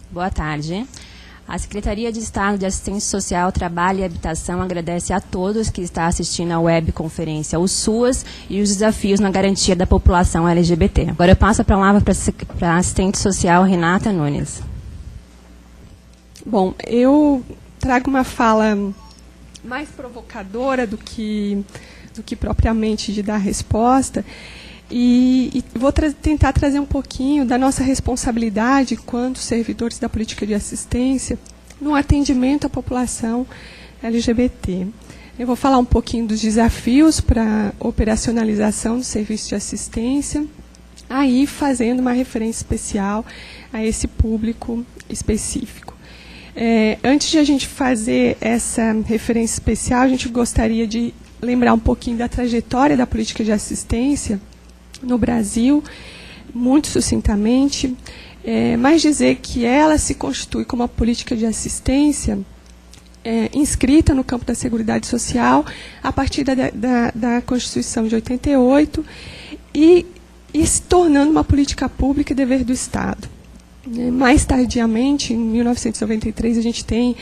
Boa tarde. A Secretaria de Estado de Assistência Social, Trabalho e Habitação agradece a todos que estão assistindo à webconferência Os SUAS e os desafios na garantia da população LGBT. Agora eu passo a palavra para a assistente social Renata Nunes. Bom, eu trago uma fala mais provocadora do que propriamente de dar resposta, e vou tentar trazer um pouquinho da nossa responsabilidade enquanto servidores da política de assistência no atendimento à população LGBT. Eu vou falar um pouquinho dos desafios para a operacionalização do serviço de assistência, aí fazendo uma referência especial a esse público específico. Antes de a gente fazer essa referência especial, a gente gostaria de lembrar um pouquinho da trajetória da política de assistência no Brasil, muito sucintamente, mas dizer que ela se constitui como uma política de assistência inscrita no campo da Seguridade Social a partir da Constituição de 88 e se tornando uma política pública e dever do Estado. Mais tardiamente, em 1993, a gente tem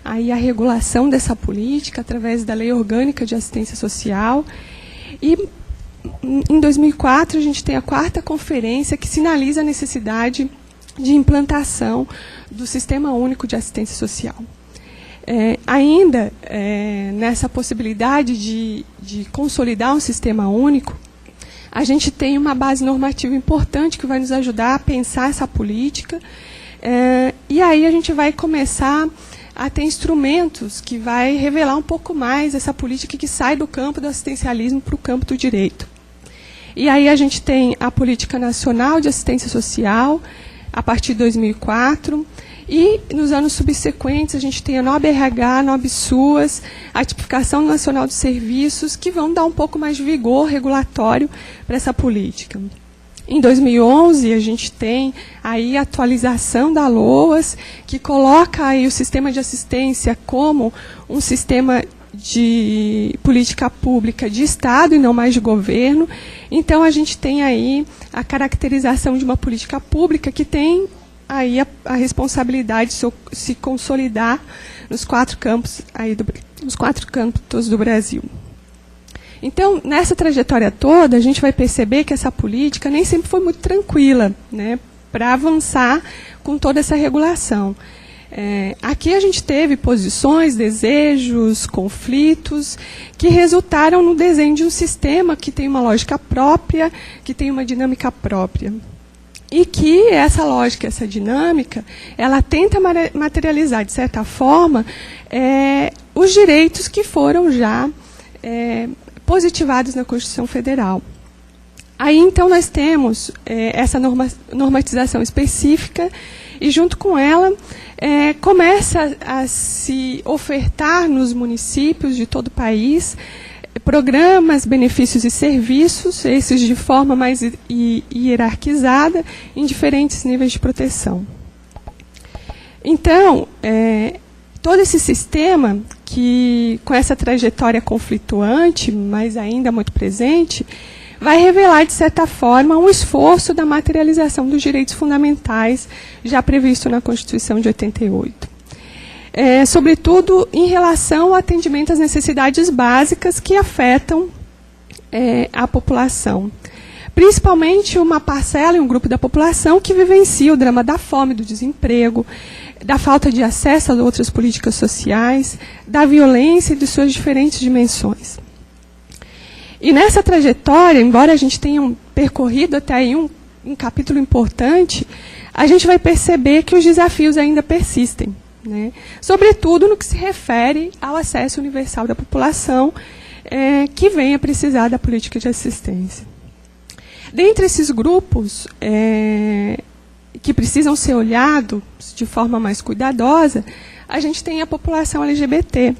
aí a regulação dessa política através da Lei Orgânica de Assistência Social. E, em 2004, a gente tem a 4ª conferência que sinaliza a necessidade de implantação do Sistema Único de Assistência Social. Ainda nessa possibilidade de consolidar um sistema único, a gente tem uma base normativa importante que vai nos ajudar a pensar essa política, e aí a gente vai começar a ter instrumentos que vai revelar um pouco mais essa política que sai do campo do assistencialismo para o campo do direito. E aí a gente tem a Política Nacional de Assistência Social, a partir de 2004, e nos anos subsequentes a gente tem a NOB-RH, a NOB-SUAS, a Tipificação Nacional de Serviços, que vão dar um pouco mais de vigor regulatório para essa política. Em 2011, a gente tem aí a atualização da LOAS, que coloca aí o sistema de assistência como um sistema de política pública de Estado e não mais de governo. Então, a gente tem aí a caracterização de uma política pública que tem aí a responsabilidade de se consolidar nos 4 campos aí nos 4 cantos do Brasil. Então, nessa trajetória toda, a gente vai perceber que essa política nem sempre foi muito tranquila, né, para avançar com toda essa regulação. Aqui a gente teve posições, desejos, conflitos, que resultaram no desenho de um sistema que tem uma lógica própria, que tem uma dinâmica própria. E que essa lógica, essa dinâmica, ela tenta materializar, de certa forma, os direitos que foram já positivados na Constituição Federal. Aí, então, nós temos essa normatização específica e, junto com ela, começa a se ofertar nos municípios de todo o país programas, benefícios e serviços, esses de forma mais hierarquizada, em diferentes níveis de proteção. Então, todo esse sistema, que com essa trajetória conflituante, mas ainda muito presente, vai revelar, de certa forma, um esforço da materialização dos direitos fundamentais já previsto na Constituição de 88. Sobretudo em relação ao atendimento às necessidades básicas que afetam a população. Principalmente uma parcela e um grupo da população que vivencia o drama da fome, do desemprego, da falta de acesso a outras políticas sociais, da violência e de suas diferentes dimensões. E nessa trajetória, embora a gente tenha percorrido até aí um capítulo importante, a gente vai perceber que os desafios ainda persistem, né? Sobretudo no que se refere ao acesso universal da população que venha precisar da política de assistência. Dentre esses grupos que precisam ser olhados de forma mais cuidadosa, a gente tem a população LGBT,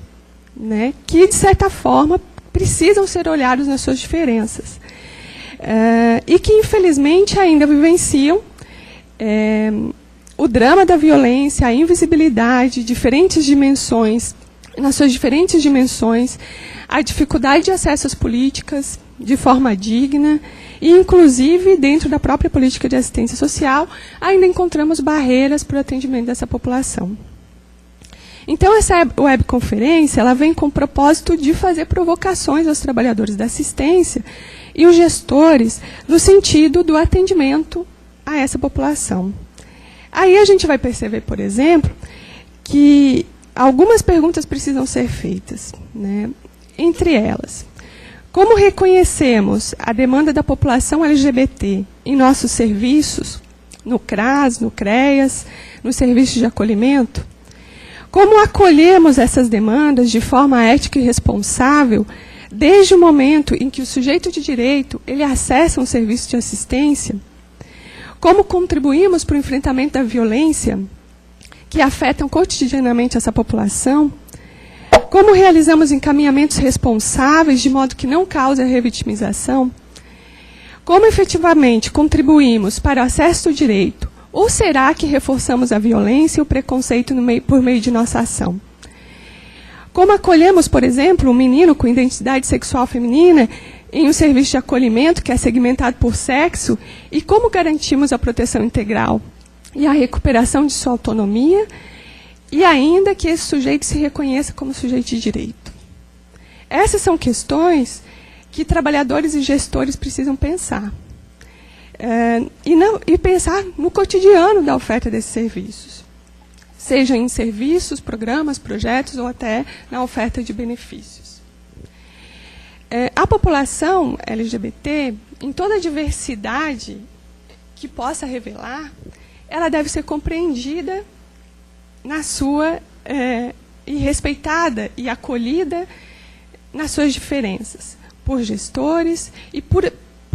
né, que, de certa forma, precisam ser olhados nas suas diferenças. E que, infelizmente, ainda vivenciam o drama da violência, a invisibilidade, diferentes dimensões, nas suas diferentes dimensões, a dificuldade de acesso às políticas, de forma digna, e, inclusive, dentro da própria política de assistência social, ainda encontramos barreiras para o atendimento dessa população. Então, essa webconferência ela vem com o propósito de fazer provocações aos trabalhadores da assistência e os gestores no sentido do atendimento a essa população. Aí a gente vai perceber, por exemplo, que algumas perguntas precisam ser feitas, né? Entre elas, como reconhecemos a demanda da população LGBT em nossos serviços, no CRAS, no CREAS, nos serviços de acolhimento? Como acolhemos essas demandas de forma ética e responsável desde o momento em que o sujeito de direito ele acessa um serviço de assistência? Como contribuímos para o enfrentamento da violência que afetam cotidianamente essa população? Como realizamos encaminhamentos responsáveis de modo que não cause a revitimização? Como efetivamente contribuímos para o acesso ao direito? Ou será que reforçamos a violência e o preconceito por meio de nossa ação? Como acolhemos, por exemplo, um menino com identidade sexual feminina em um serviço de acolhimento que é segmentado por sexo? E como garantimos a proteção integral e a recuperação de sua autonomia? E ainda que esse sujeito se reconheça como sujeito de direito. Essas são questões que trabalhadores e gestores precisam pensar. E pensar no cotidiano da oferta desses serviços. Seja em serviços, programas, projetos ou até na oferta de benefícios. A população LGBT, em toda a diversidade que possa revelar, ela deve ser compreendida na sua e respeitada e acolhida nas suas diferenças, por gestores e por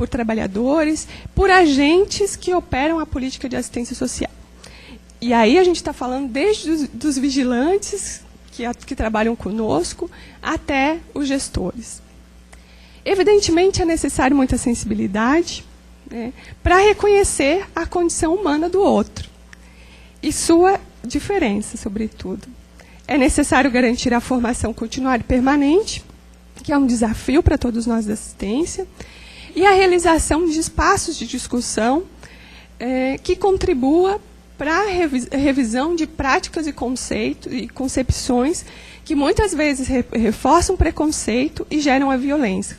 trabalhadores, por agentes que operam a política de assistência social. E aí a gente está falando desde dos vigilantes que trabalham conosco até os gestores. Evidentemente é necessário muita sensibilidade, né, para reconhecer a condição humana do outro e sua diferença, sobretudo. É necessário garantir a formação continuada e permanente, que é um desafio para todos nós da assistência, e a realização de espaços de discussão que contribua para a revisão de práticas e conceitos e concepções que muitas vezes reforçam preconceito e geram a violência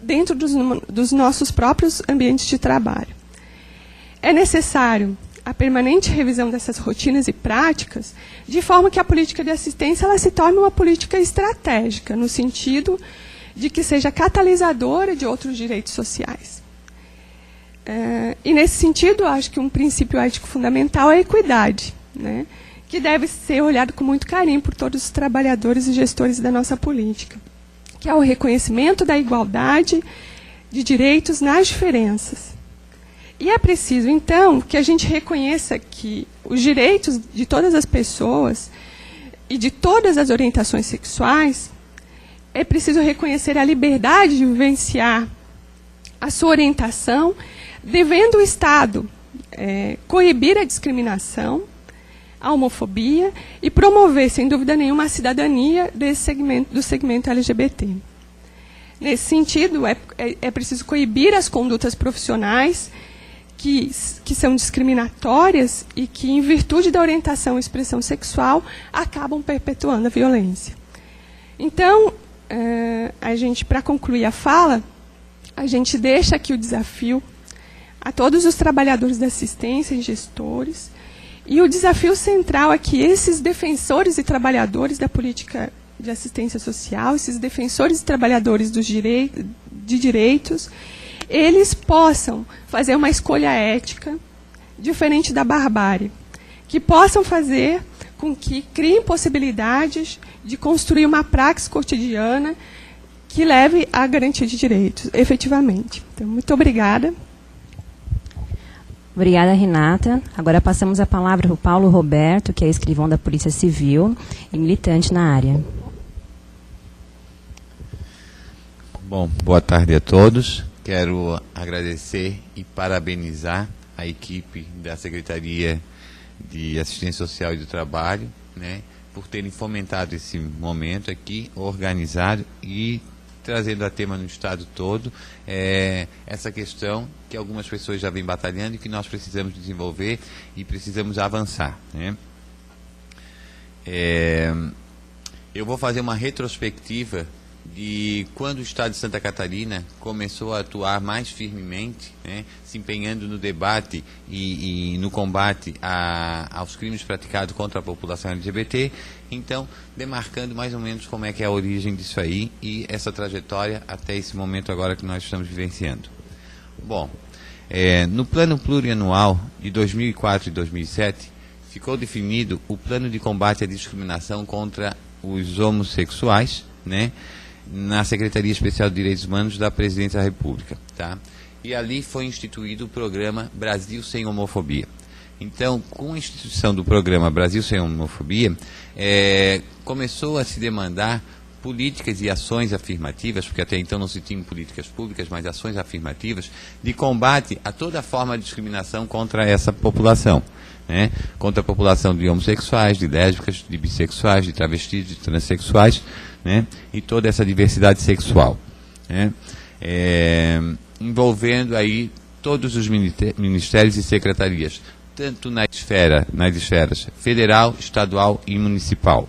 dentro dos nossos próprios ambientes de trabalho. É necessário a permanente revisão dessas rotinas e práticas, de forma que a política de assistência ela se torne uma política estratégica, no sentido de que seja catalisadora de outros direitos sociais. E, nesse sentido, acho que um princípio ético fundamental é a equidade, né, que deve ser olhado com muito carinho por todos os trabalhadores e gestores da nossa política, que é o reconhecimento da igualdade de direitos nas diferenças. E é preciso, então, que a gente reconheça que os direitos de todas as pessoas e de todas as orientações sexuais, é preciso reconhecer a liberdade de vivenciar a sua orientação, devendo o Estado coibir a discriminação, a homofobia e promover, sem dúvida nenhuma, a cidadania do segmento LGBT. Nesse sentido, é preciso coibir as condutas profissionais que são discriminatórias e que, em virtude da orientação e expressão sexual, acabam perpetuando a violência. Então, a gente, para concluir a fala, a gente deixa aqui o desafio a todos os trabalhadores da assistência e gestores, e o desafio central é que esses defensores e trabalhadores da política de assistência social, esses defensores e trabalhadores de direitos, eles possam fazer uma escolha ética diferente da barbárie, que possam fazer com que criem possibilidades de construir uma praxis cotidiana que leve à garantia de direitos, efetivamente. Então, muito obrigada. Obrigada, Renata. Agora passamos a palavra para o Paulo Roberto, que é escrivão da Polícia Civil e militante na área. Bom, boa tarde a todos. Quero agradecer e parabenizar a equipe da Secretaria de Assistência Social e do Trabalho, né, por terem fomentado esse momento aqui, organizado e trazendo a tema no Estado todo essa questão que algumas pessoas já vêm batalhando e que nós precisamos desenvolver e precisamos avançar, né? Eu vou fazer uma retrospectiva de quando o Estado de Santa Catarina começou a atuar mais firmemente, né, se empenhando no debate e no combate aos crimes praticados contra a população LGBT, então demarcando mais ou menos como é que é a origem disso aí e essa trajetória até esse momento agora que nós estamos vivenciando. Bom, no plano plurianual de 2004 e 2007, ficou definido o plano de combate à discriminação contra os homossexuais, né, na Secretaria Especial de Direitos Humanos da Presidência da República, tá? E ali foi instituído o programa Brasil Sem Homofobia. Então, com a instituição do programa Brasil Sem Homofobia, começou a se demandar políticas e ações afirmativas, porque até então não se tinham políticas públicas, mas ações afirmativas, de combate a toda forma de discriminação contra essa população, né? Contra a população de homossexuais, de lésbicas, de bissexuais, de travestis, de transexuais, né? E toda essa diversidade sexual, né? Envolvendo aí todos os ministérios e secretarias, tanto nas esferas federal, estadual e municipal,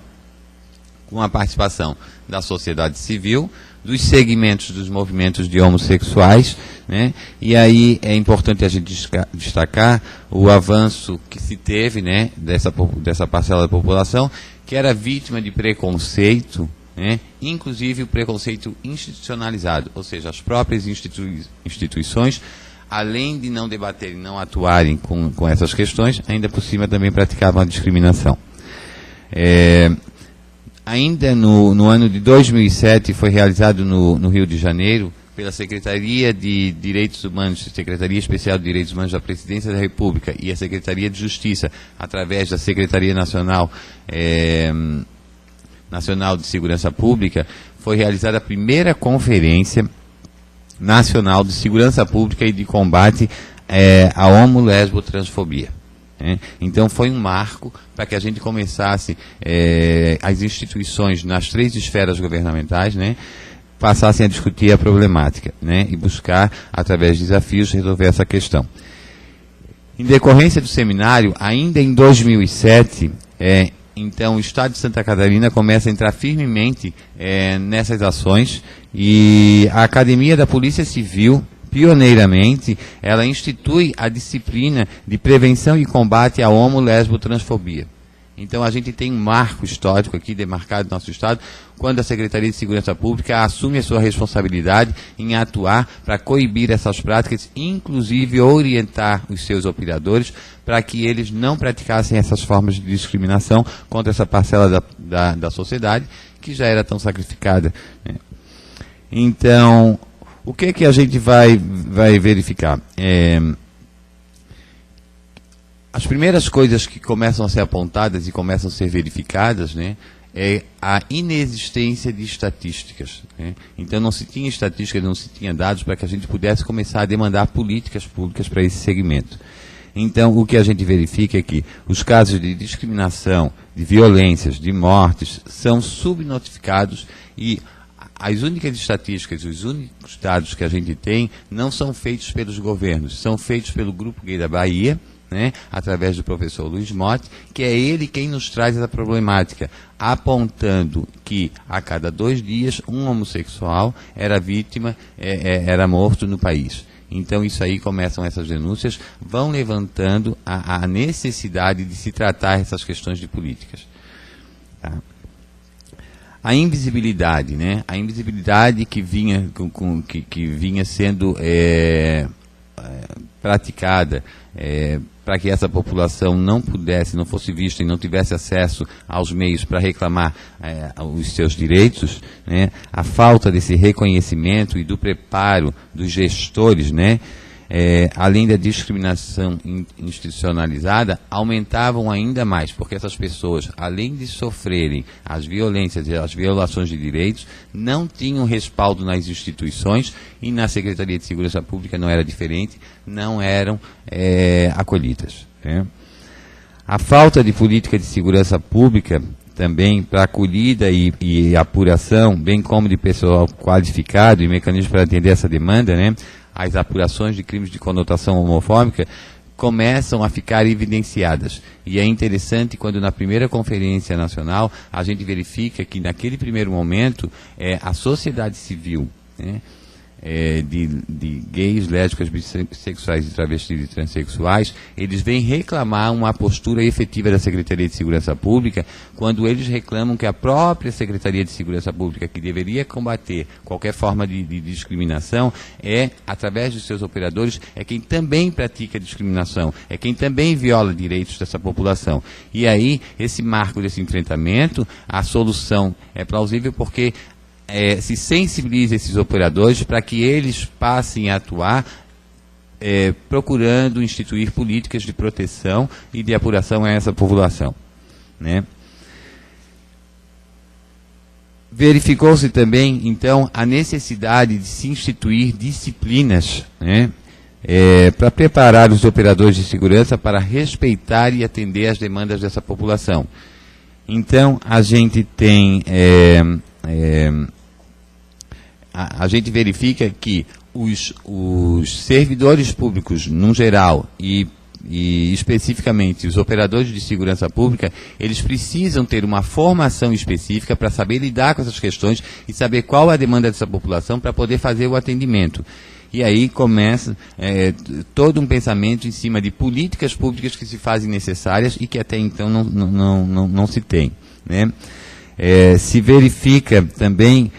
com a participação da sociedade civil, dos segmentos dos movimentos de homossexuais, né? E aí é importante a gente destacar o avanço que se teve, né, dessa parcela da população que era vítima de preconceito, né? Inclusive o preconceito institucionalizado, ou seja, as próprias instituições, além de não debaterem, não atuarem com essas questões, ainda por cima também praticavam a discriminação. Ainda no ano de 2007 foi realizado no Rio de Janeiro, pela Secretaria de Direitos Humanos, Secretaria Especial de Direitos Humanos da Presidência da República e a Secretaria de Justiça, através da Secretaria Nacional de Segurança Pública, foi realizada a primeira Conferência Nacional de Segurança Pública e de Combate à Homo-Lesbo-Transfobia. Então foi um marco para que a gente começasse, as instituições nas 3 esferas governamentais, né, passassem a discutir a problemática, né, e buscar, através de desafios, resolver essa questão. Em decorrência do seminário, ainda em 2007, então o Estado de Santa Catarina começa a entrar firmemente nessas ações e a Academia da Polícia Civil, pioneiramente, ela institui a disciplina de prevenção e combate à homo-lesbo-transfobia. Então a gente tem um marco histórico aqui demarcado no nosso Estado, quando a Secretaria de Segurança Pública assume a sua responsabilidade em atuar para coibir essas práticas, inclusive orientar os seus operadores para que eles não praticassem essas formas de discriminação contra essa parcela da sociedade que já era tão sacrificada, né? Então, o que a gente vai verificar? As primeiras coisas que começam a ser apontadas e começam a ser verificadas, né, é a inexistência de estatísticas, né? Então não se tinha estatísticas, não se tinha dados para que a gente pudesse começar a demandar políticas públicas para esse segmento. Então o que a gente verifica é que os casos de discriminação, de violências, de mortes, são subnotificados e as únicas estatísticas, os únicos dados que a gente tem não são feitos pelos governos, são feitos pelo Grupo Gay da Bahia, né, através do professor Luiz Motti, que é ele quem nos traz essa problemática, apontando que a cada 2 dias um homossexual era vítima, era morto no país. Então isso aí começam essas denúncias, vão levantando a necessidade de se tratar essas questões de políticas. Tá? A invisibilidade, né? A invisibilidade que vinha sendo praticada para que essa população não fosse vista e não tivesse acesso aos meios para reclamar os seus direitos, né? A falta desse reconhecimento e do preparo dos gestores, né? Além da discriminação institucionalizada, aumentavam ainda mais, porque essas pessoas, além de sofrerem as violências e as violações de direitos, não tinham respaldo nas instituições e na Secretaria de Segurança Pública não era diferente, não eram acolhidas, né? A falta de política de segurança pública também para acolhida e apuração, bem como de pessoal qualificado e mecanismos para atender essa demanda, né, as apurações de crimes de conotação homofóbica começam a ficar evidenciadas. E é interessante quando na primeira conferência nacional a gente verifica que naquele primeiro momento a sociedade civil, né, de gays, lésbicas, bissexuais, travestis e transexuais, eles vêm reclamar uma postura efetiva da Secretaria de Segurança Pública, quando eles reclamam que a própria Secretaria de Segurança Pública, que deveria combater qualquer forma de discriminação, através dos seus operadores, é quem também pratica discriminação, é quem também viola direitos dessa população. E aí, esse marco desse enfrentamento, a solução é plausível porque se sensibiliza esses operadores para que eles passem a atuar procurando instituir políticas de proteção e de apuração a essa população, né? Verificou-se também, então, a necessidade de se instituir disciplinas, né, para preparar os operadores de segurança para respeitar e atender as demandas dessa população. Então, a gente tem... a gente verifica que os servidores públicos, no geral, e especificamente os operadores de segurança pública, eles precisam ter uma formação específica para saber lidar com essas questões e saber qual é a demanda dessa população para poder fazer o atendimento. E aí começa todo um pensamento em cima de políticas públicas que se fazem necessárias e que até então não se tem, né? Se verifica também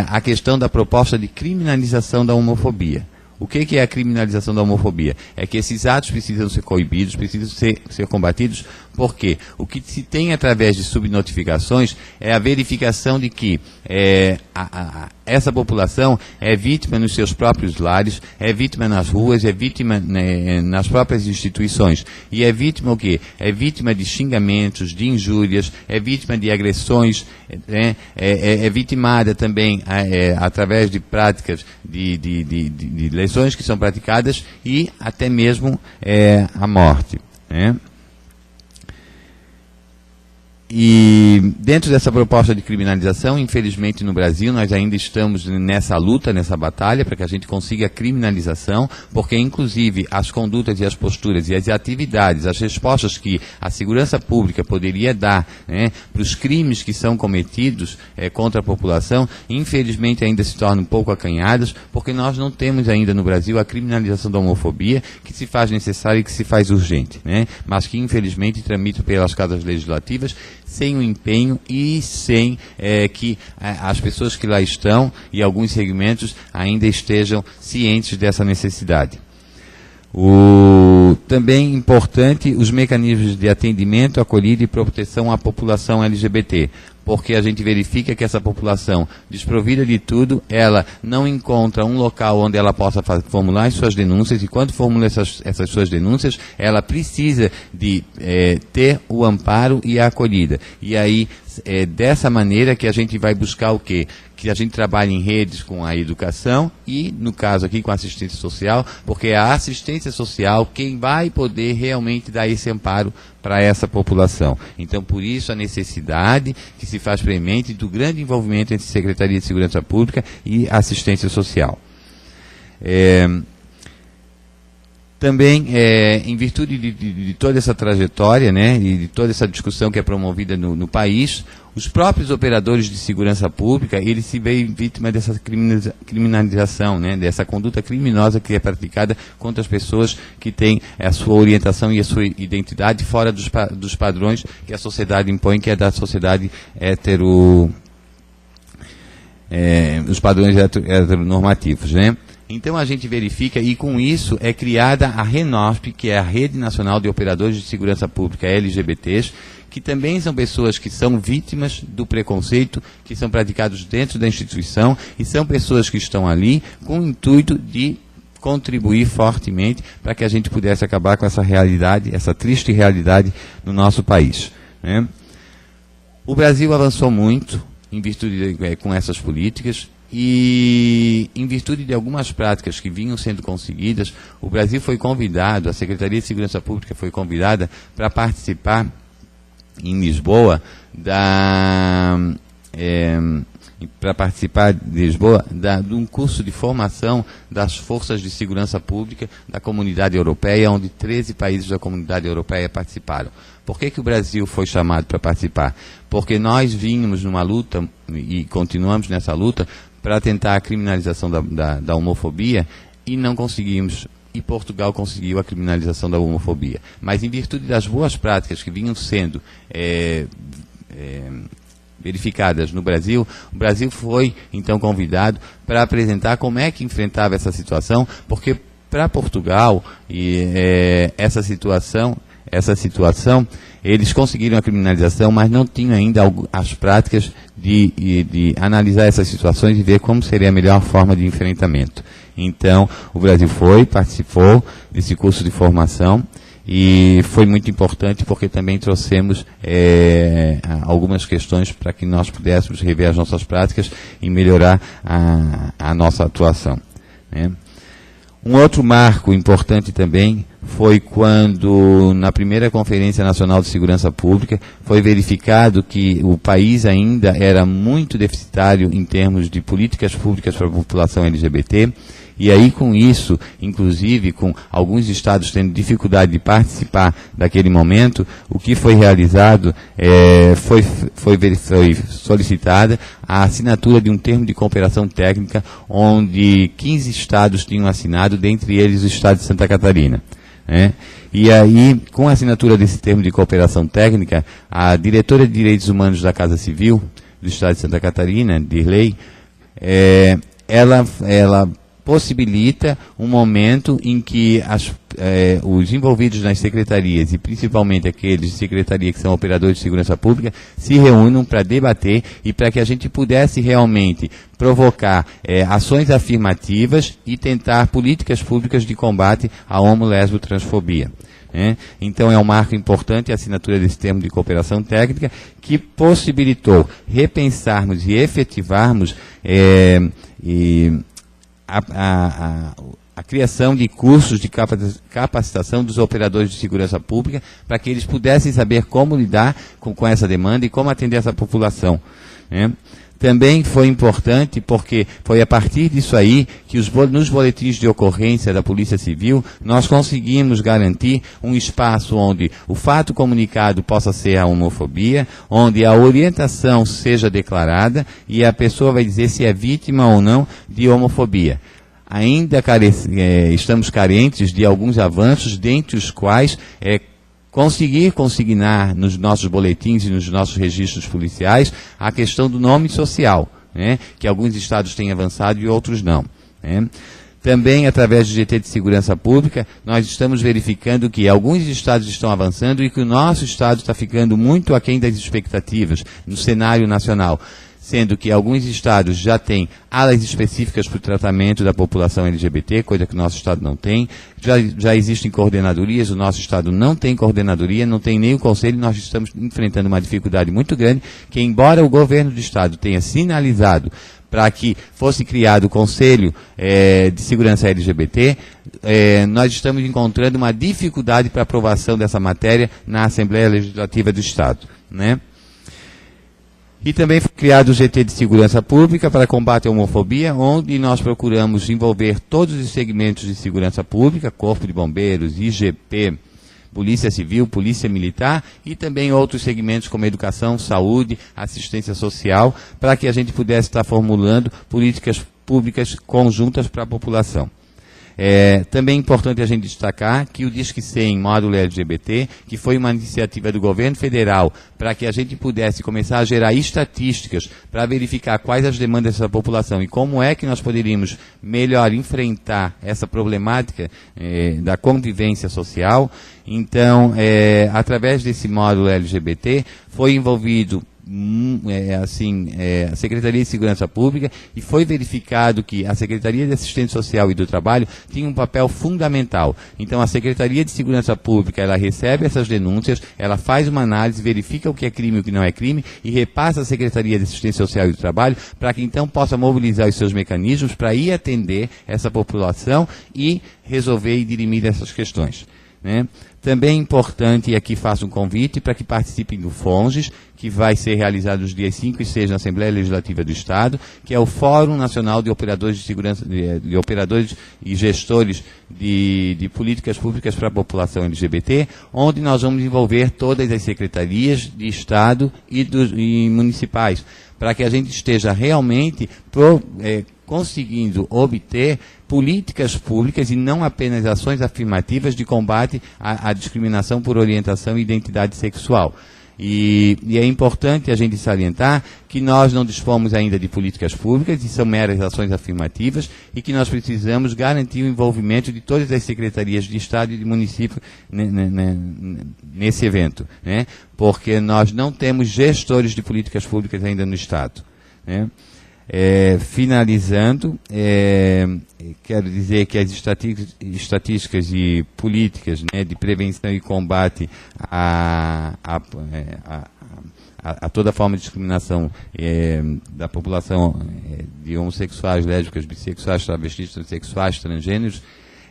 a questão da proposta de criminalização da homofobia. O que é a criminalização da homofobia? É que esses atos precisam ser coibidos, precisam ser combatidos, porque o que se tem através de subnotificações é a verificação de que essa população é vítima nos seus próprios lares, é vítima nas ruas, é vítima nas próprias instituições. E é vítima o quê? É vítima de xingamentos, de injúrias, é vítima de agressões, é vitimada também através de práticas de lesões que são praticadas e até mesmo a morte, né? E dentro dessa proposta de criminalização, infelizmente no Brasil nós ainda estamos nessa luta, nessa batalha para que a gente consiga a criminalização, porque inclusive as condutas e as posturas e as atividades, as respostas que a segurança pública poderia dar, né, para os crimes que são cometidos contra a população, infelizmente ainda se tornam um pouco acanhadas, porque nós não temos ainda no Brasil a criminalização da homofobia que se faz necessária e que se faz urgente, né, mas que infelizmente tramita pelas casas legislativas sem o empenho e sem que as pessoas que lá estão e alguns segmentos ainda estejam cientes dessa necessidade. Também importante os mecanismos de atendimento, acolhida e proteção à população LGBT, porque a gente verifica que essa população, desprovida de tudo, ela não encontra um local onde ela possa formular as suas denúncias, e quando formula essas suas denúncias, ela precisa de ter o amparo e a acolhida. E aí, dessa maneira que a gente vai buscar o quê? Que a gente trabalhe em redes com a educação e, no caso aqui, com a assistência social, porque é a assistência social quem vai poder realmente dar esse amparo para essa população. Então, por isso, a necessidade que se faz premente do grande envolvimento entre Secretaria de Segurança Pública e assistência social. Também, em virtude de toda essa trajetória, né, e de toda essa discussão que é promovida no país, os próprios operadores de segurança pública, eles se veem vítima dessa criminalização, né, dessa conduta criminosa que é praticada contra as pessoas que têm a sua orientação e a sua identidade fora dos padrões que a sociedade impõe, que é da sociedade os padrões heteronormativos, né? Então a gente verifica, e com isso é criada a RENOSP, que é a Rede Nacional de Operadores de Segurança Pública LGBTs, que também são pessoas que são vítimas do preconceito, que são praticados dentro da instituição, e são pessoas que estão ali com o intuito de contribuir fortemente para que a gente pudesse acabar com essa realidade, essa triste realidade no nosso país, né? O Brasil avançou muito em virtude com essas políticas, e em virtude de algumas práticas que vinham sendo conseguidas, o Brasil foi convidado, a Secretaria de Segurança Pública foi convidada para participar em Lisboa, para participar de Lisboa, de um curso de formação das forças de segurança pública da Comunidade Europeia, onde 13 países da Comunidade Europeia participaram. Por que o Brasil foi chamado para participar? Porque nós vínhamos numa luta, e continuamos nessa luta, para tentar a criminalização da homofobia, e não conseguimos. E Portugal conseguiu a criminalização da homofobia. Mas em virtude das boas práticas que vinham sendo verificadas no Brasil, o Brasil foi então convidado para apresentar como é que enfrentava essa situação, porque para Portugal essa situação eles conseguiram a criminalização, mas não tinham ainda as práticas de analisar essas situações e ver como seria a melhor forma de enfrentamento. Então, o Brasil participou desse curso de formação, e foi muito importante porque também trouxemos algumas questões para que nós pudéssemos rever as nossas práticas e melhorar a nossa atuação, né? Um outro marco importante também foi quando, na primeira Conferência Nacional de Segurança Pública, foi verificado que o país ainda era muito deficitário em termos de políticas públicas para a população LGBT, e aí com isso, inclusive com alguns estados tendo dificuldade de participar daquele momento, o que foi realizado foi solicitada a assinatura de um termo de cooperação técnica, onde 15 estados tinham assinado, dentre eles o estado de Santa Catarina, né? E aí, com a assinatura desse termo de cooperação técnica, a diretora de Direitos Humanos da Casa Civil do estado de Santa Catarina, Dirley, ela possibilita um momento em que os envolvidos nas secretarias, e principalmente aqueles de secretaria que são operadores de segurança pública, se reúnam para debater e para que a gente pudesse realmente provocar ações afirmativas e tentar políticas públicas de combate à homo-lesbo-transfobia. Então é um marco importante a assinatura desse termo de cooperação técnica, que possibilitou repensarmos e efetivarmos a criação de cursos de capacitação dos operadores de segurança pública, para que eles pudessem saber como lidar com essa demanda e como atender essa população, né? Também foi importante porque foi a partir disso aí que nos boletins de ocorrência da Polícia Civil nós conseguimos garantir um espaço onde o fato comunicado possa ser a homofobia, onde a orientação seja declarada e a pessoa vai dizer se é vítima ou não de homofobia. Ainda estamos carentes de alguns avanços, dentre os quais conseguir consignar nos nossos boletins e nos nossos registros policiais a questão do nome social, né, que alguns estados têm avançado e outros não, né. Também, através do GT de Segurança Pública, nós estamos verificando que alguns estados estão avançando e que o nosso estado está ficando muito aquém das expectativas no cenário nacional, sendo que alguns estados já têm alas específicas para o tratamento da população LGBT, coisa que o nosso estado não tem. Já existem coordenadorias, o nosso estado não tem coordenadoria, não tem nem o conselho, nós estamos enfrentando uma dificuldade muito grande, que embora o governo do estado tenha sinalizado para que fosse criado o Conselho de Segurança LGBT, nós estamos encontrando uma dificuldade para aprovação dessa matéria na Assembleia Legislativa do Estado, né? E também foi criado o GT de Segurança Pública para combate à homofobia, onde nós procuramos envolver todos os segmentos de segurança pública, Corpo de Bombeiros, IGP, Polícia Civil, Polícia Militar e também outros segmentos como educação, saúde, assistência social, para que a gente pudesse estar formulando políticas públicas conjuntas para a população. Também é importante a gente destacar que o Disque 100 módulo LGBT, que foi uma iniciativa do governo federal para que a gente pudesse começar a gerar estatísticas para verificar quais as demandas dessa população e como é que nós poderíamos melhor enfrentar essa problemática da convivência social. Então, através desse módulo LGBT, foi envolvido a Secretaria de Segurança Pública e foi verificado que a Secretaria de Assistência Social e do Trabalho tinha um papel fundamental. Então a Secretaria de Segurança Pública, ela recebe essas denúncias, ela faz uma análise, verifica o que é crime e o que não é crime e repassa à Secretaria de Assistência Social e do Trabalho para que então possa mobilizar os seus mecanismos para ir atender essa população e resolver e dirimir essas questões, né? Também é importante, e aqui faço um convite para que participem do FONGES, que vai ser realizado nos dias 5 e 6 na Assembleia Legislativa do Estado, que é o Fórum Nacional de Operadores de Segurança, de Operadores e Gestores de Políticas Públicas para a População LGBT, onde nós vamos envolver todas as secretarias de Estado e municipais, para que a gente esteja realmente conseguindo obter políticas públicas e não apenas ações afirmativas de combate à discriminação por orientação e identidade sexual. E é importante a gente salientar que nós não dispomos ainda de políticas públicas, e são meras ações afirmativas, e que nós precisamos garantir o envolvimento de todas as secretarias de Estado e de município nesse evento, né? Porque nós não temos gestores de políticas públicas ainda no Estado, né? Finalizando, quero dizer que as estatísticas e políticas, né, de prevenção e combate a toda forma de discriminação da população de homossexuais, lésbicas, bissexuais, travestis, transexuais, transgêneros,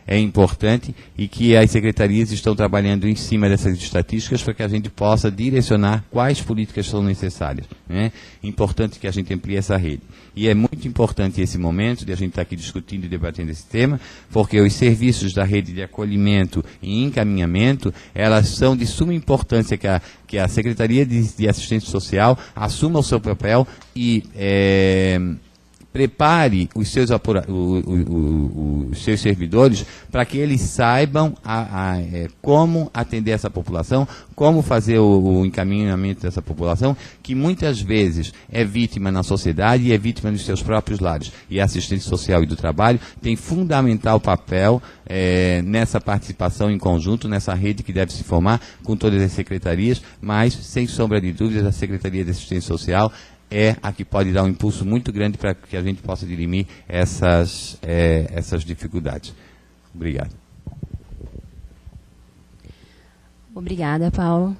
é importante, e que as secretarias estão trabalhando em cima dessas estatísticas para que a gente possa direcionar quais políticas são necessárias, né? Importante que a gente amplie essa rede. E é muito importante esse momento de a gente estar aqui discutindo e debatendo esse tema, porque os serviços da rede de acolhimento e encaminhamento, elas são de suma importância que a Secretaria de Assistência Social assuma o seu papel e prepare os seus servidores para que eles saibam como atender essa população, como fazer o encaminhamento dessa população, que muitas vezes é vítima na sociedade e é vítima dos seus próprios lares. E a assistência social e do trabalho tem fundamental papel nessa participação em conjunto, nessa rede que deve se formar com todas as secretarias, mas, sem sombra de dúvidas, a Secretaria de Assistência Social é a que pode dar um impulso muito grande para que a gente possa dirimir essas dificuldades. Obrigado. Obrigada, Paulo.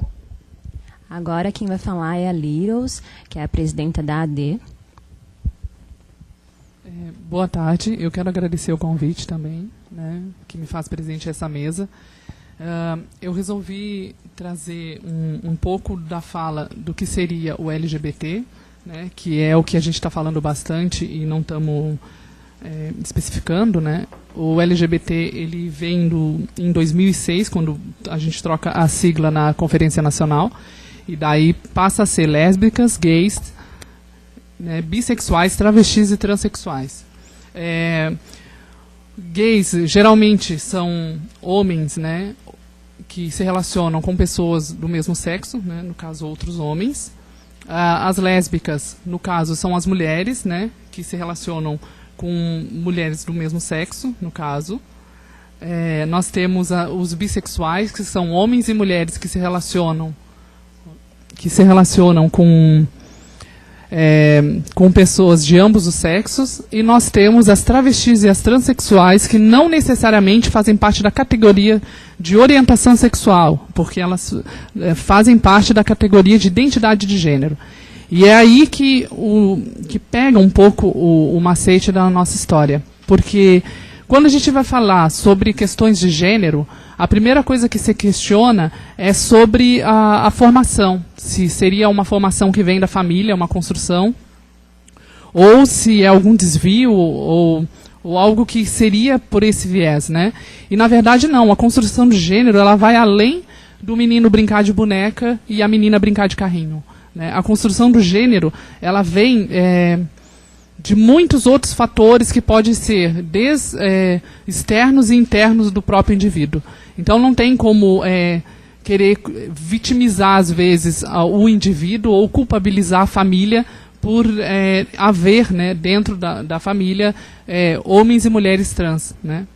Agora quem vai falar é a Liros, que é a presidenta da AD. Boa tarde, eu quero agradecer o convite também, né, que me faz presente essa mesa. Eu resolvi trazer um pouco da fala do que seria o LGBT, né, que é o que a gente está falando bastante e não estamos especificando, né? O LGBT ele vem em 2006, quando a gente troca a sigla na Conferência Nacional, e daí passa a ser lésbicas, gays, né, bissexuais, travestis e transexuais. Gays geralmente são homens, né, que se relacionam com pessoas do mesmo sexo, né, no caso outros homens. As lésbicas, no caso, são as mulheres, né, que se relacionam com mulheres do mesmo sexo, no caso. Nós temos os bissexuais, que são homens e mulheres que se relacionam com pessoas de ambos os sexos. E nós temos as travestis e as transexuais, que não necessariamente fazem parte da categoria de orientação sexual, porque elas fazem parte da categoria de identidade de gênero. E é aí que pega um pouco o macete da nossa história. Porque quando a gente vai falar sobre questões de gênero, a primeira coisa que se questiona é sobre a formação. Se seria uma formação que vem da família, uma construção, ou se é algum desvio, ou algo que seria por esse viés, né? E, na verdade, não. A construção de gênero ela vai além do menino brincar de boneca e a menina brincar de carrinho, né? A construção do gênero ela vem de muitos outros fatores que podem ser externos e internos do próprio indivíduo. Então, não tem como querer vitimizar, às vezes, o indivíduo ou culpabilizar a família por haver, né, dentro da família homens e mulheres trans, né?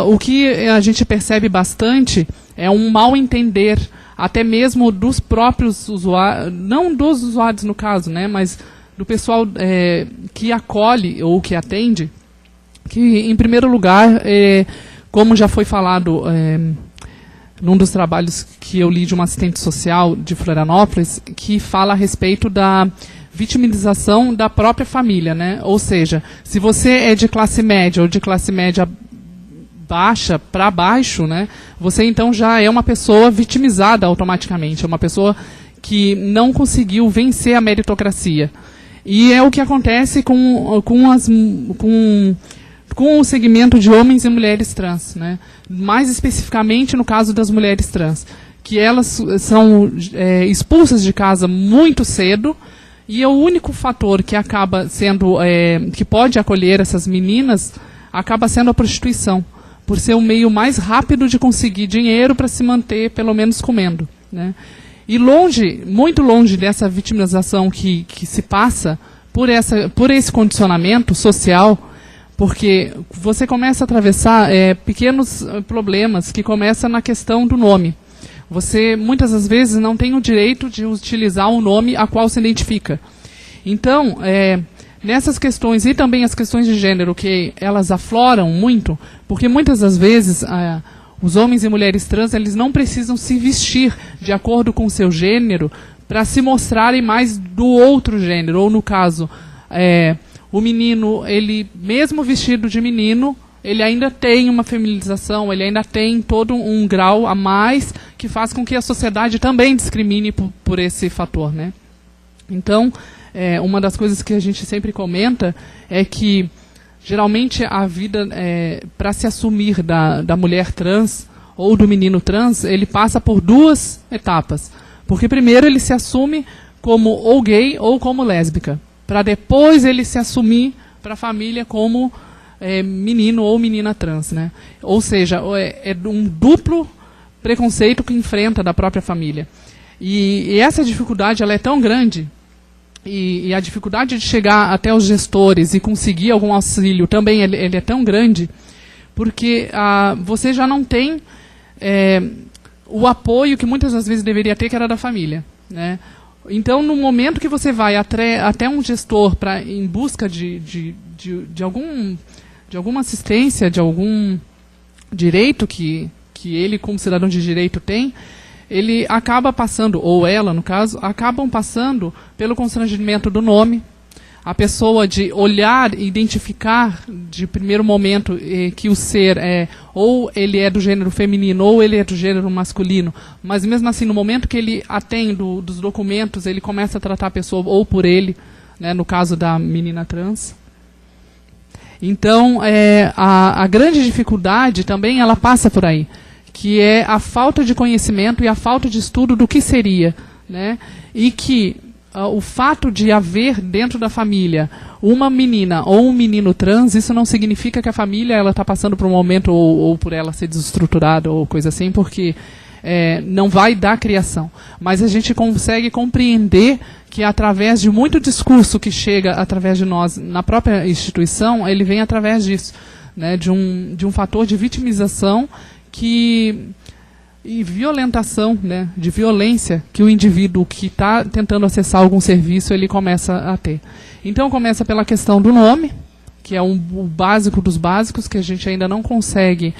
O que a gente percebe bastante é um mal entender, até mesmo dos próprios usuários, não dos usuários no caso, né, mas do pessoal que acolhe ou que atende, que, em primeiro lugar, como já foi falado num dos trabalhos que eu li de uma assistente social de Florianópolis, que fala a respeito da vitimização da própria família, né? Ou seja, se você é de classe média ou de classe média baixa para baixo, né, você então já é uma pessoa vitimizada automaticamente, é uma pessoa que não conseguiu vencer a meritocracia. E é o que acontece com o segmento de homens e mulheres trans, né, mais especificamente no caso das mulheres trans, que elas são expulsas de casa muito cedo, e o único fator que acaba sendo, que pode acolher essas meninas, acaba sendo a prostituição, por ser o meio mais rápido de conseguir dinheiro para se manter, pelo menos, comendo, né? E longe, muito longe dessa vitimização que se passa por esse condicionamento social, porque você começa a atravessar pequenos problemas que começam na questão do nome. Você, muitas das vezes, não tem o direito de utilizar um nome a qual se identifica. Então, nessas questões, e também as questões de gênero, que elas afloram muito, porque muitas das vezes os homens e mulheres trans, eles não precisam se vestir de acordo com o seu gênero para se mostrarem mais do outro gênero. Ou, no caso, o menino, ele mesmo vestido de menino, ele ainda tem uma feminização, ele ainda tem todo um grau a mais que faz com que a sociedade também discrimine por esse fator, né? Então, uma das coisas que a gente sempre comenta é que, geralmente, a vida, para se assumir da mulher trans ou do menino trans, ele passa por duas etapas. Porque, primeiro, ele se assume como ou gay ou como lésbica, para depois ele se assumir para a família como menino ou menina trans, né? Ou seja, é um duplo preconceito que enfrenta da própria família. E essa dificuldade, ela é tão grande, e a dificuldade de chegar até os gestores e conseguir algum auxílio também ele é tão grande, porque você já não tem o apoio que muitas das vezes deveria ter, que era da família, né? Então, no momento que você vai até um gestor em busca de alguma assistência, de algum direito que ele, como cidadão de direito, tem, ele acaba passando, ou ela, no caso, acabam passando pelo constrangimento do nome, a pessoa de olhar e identificar de primeiro momento que o ser ou ele é do gênero feminino ou ele é do gênero masculino, mas mesmo assim, no momento que ele atém dos documentos, ele começa a tratar a pessoa ou por ele, né, no caso da menina trans. Então, a grande dificuldade também, ela passa por aí, que é a falta de conhecimento e a falta de estudo do que seria, né? E que o fato de haver dentro da família uma menina ou um menino trans, isso não significa que a família está passando por um momento ou por ela ser desestruturada ou coisa assim, porque não vai dar criação. Mas a gente consegue compreender que através de muito discurso que chega através de nós na própria instituição, ele vem através disso, né, de um fator de vitimização e violentação, né, de violência que o indivíduo que está tentando acessar algum serviço, ele começa a ter. Então, começa pela questão do nome, que é o básico dos básicos, que a gente ainda não consegue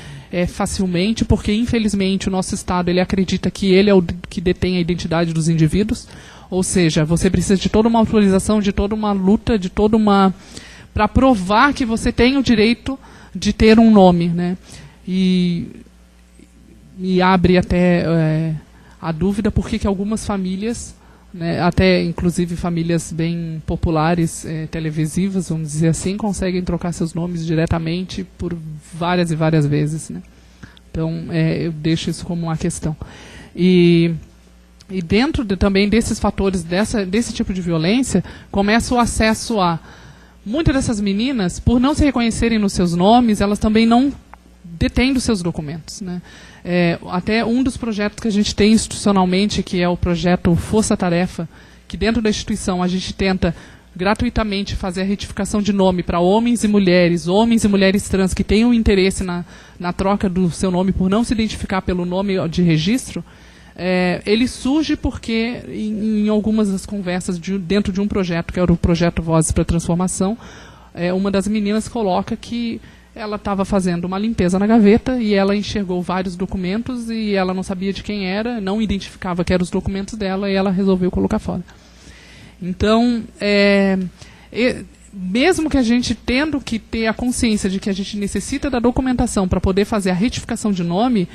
facilmente, porque, infelizmente, o nosso Estado ele acredita que ele é o que detém a identidade dos indivíduos, ou seja, você precisa de toda uma autorização, de toda uma luta, de toda uma... para provar que você tem o direito de ter um nome, né? E abre até a dúvida por que algumas famílias, né, até inclusive famílias bem populares, televisivas, vamos dizer assim, conseguem trocar seus nomes diretamente por várias e várias vezes, né? Então, eu deixo isso como uma questão. E dentro também desses fatores, desse tipo de violência, começa o acesso a... Muitas dessas meninas, por não se reconhecerem nos seus nomes, elas também não detêm dos seus documentos, né? Até um dos projetos que a gente tem institucionalmente, que é o projeto Força Tarefa, que dentro da instituição a gente tenta gratuitamente fazer a retificação de nome para homens e mulheres trans que tenham interesse na troca do seu nome por não se identificar pelo nome de registro. Ele surge porque em algumas das conversas dentro de um projeto, que era o projeto Vozes para a Transformação, uma das meninas coloca que ela estava fazendo uma limpeza na gaveta e ela enxergou vários documentos e ela não sabia de quem era, não identificava que eram os documentos dela e ela resolveu colocar fora. Então, mesmo que a gente tendo que ter a consciência de que a gente necessita da documentação para poder fazer a retificação de nome,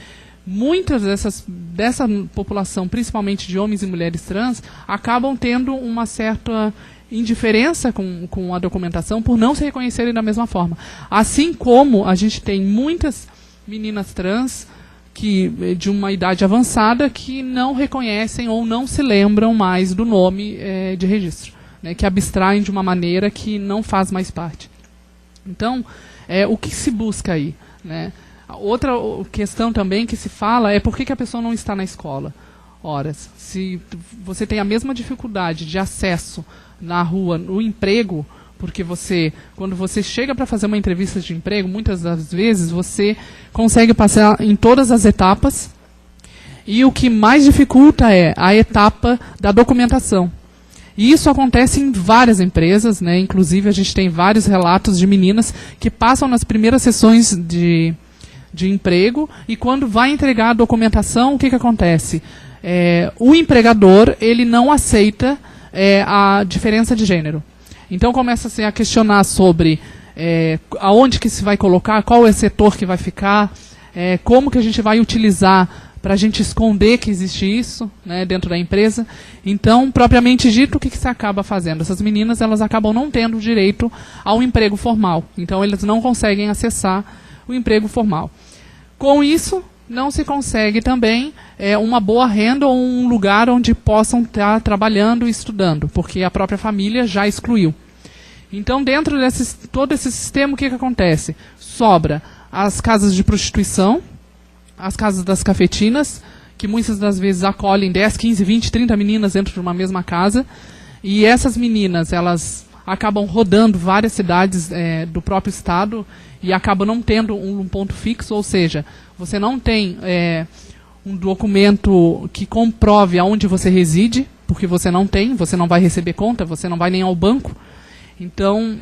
muitas dessa população, principalmente de homens e mulheres trans, acabam tendo uma certa indiferença com a documentação por não se reconhecerem da mesma forma. Assim como a gente tem muitas meninas trans de uma idade avançada que não reconhecem ou não se lembram mais do nome de registro, né, que abstraem de uma maneira que não faz mais parte. Então, o que se busca aí, né? Outra questão também que se fala é por que a pessoa não está na escola. Ora, se você tem a mesma dificuldade de acesso na rua, no emprego, porque quando você chega para fazer uma entrevista de emprego, muitas das vezes você consegue passar em todas as etapas, e o que mais dificulta é a etapa da documentação. E isso acontece em várias empresas, né? Inclusive a gente tem vários relatos de meninas que passam nas primeiras sessões de emprego, e quando vai entregar a documentação, o que acontece? O empregador ele não aceita a diferença de gênero. Então começa-se a questionar sobre aonde que se vai colocar, qual é o setor que vai ficar, como que a gente vai utilizar para a gente esconder que existe isso, né, dentro da empresa. Então, propriamente dito, o que se acaba fazendo? Essas meninas elas acabam não tendo direito ao emprego formal. Então, elas não conseguem acessar o emprego formal. Com isso, não se consegue também uma boa renda ou um lugar onde possam estar trabalhando e estudando, porque a própria família já excluiu. Então, dentro todo esse sistema, o que acontece? Sobra as casas de prostituição, as casas das cafetinas, que muitas das vezes acolhem 10, 15, 20, 30 meninas dentro de uma mesma casa, e essas meninas, elas acabam rodando várias cidades do próprio estado e acabam não tendo um ponto fixo, ou seja, você não tem um documento que comprove aonde você reside, porque você não vai receber conta, você não vai nem ao banco. Então,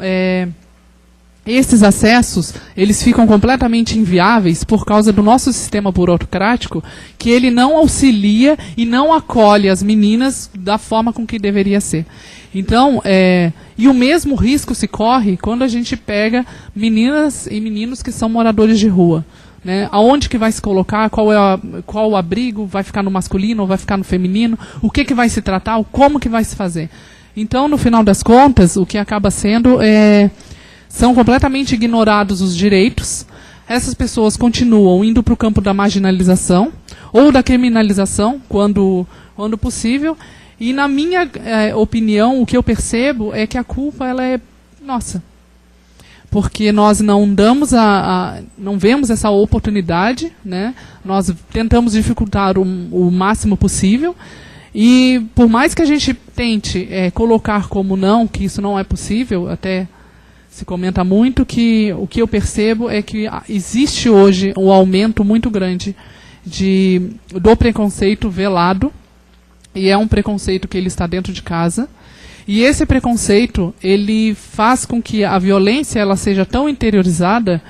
esses acessos, eles ficam completamente inviáveis por causa do nosso sistema burocrático, que ele não auxilia e não acolhe as meninas da forma com que deveria ser. Então, e o mesmo risco se corre quando a gente pega meninas e meninos que são moradores de rua, né? Aonde que vai se colocar, qual o abrigo, vai ficar no masculino ou vai ficar no feminino, o que vai se tratar, como que vai se fazer. Então, no final das contas, o que acaba sendo são completamente ignorados os direitos. Essas pessoas continuam indo para o campo da marginalização ou da criminalização, quando possível. E, na minha opinião, o que eu percebo é que a culpa ela é nossa. Porque nós não não vemos essa oportunidade, né? Nós tentamos dificultar o máximo possível. E, por mais que a gente tente colocar como não, que isso não é possível, até se comenta muito que o que eu percebo é que existe hoje um aumento muito grande do preconceito velado, e é um preconceito que ele está dentro de casa, e esse preconceito ele faz com que a violência ela seja tão interiorizada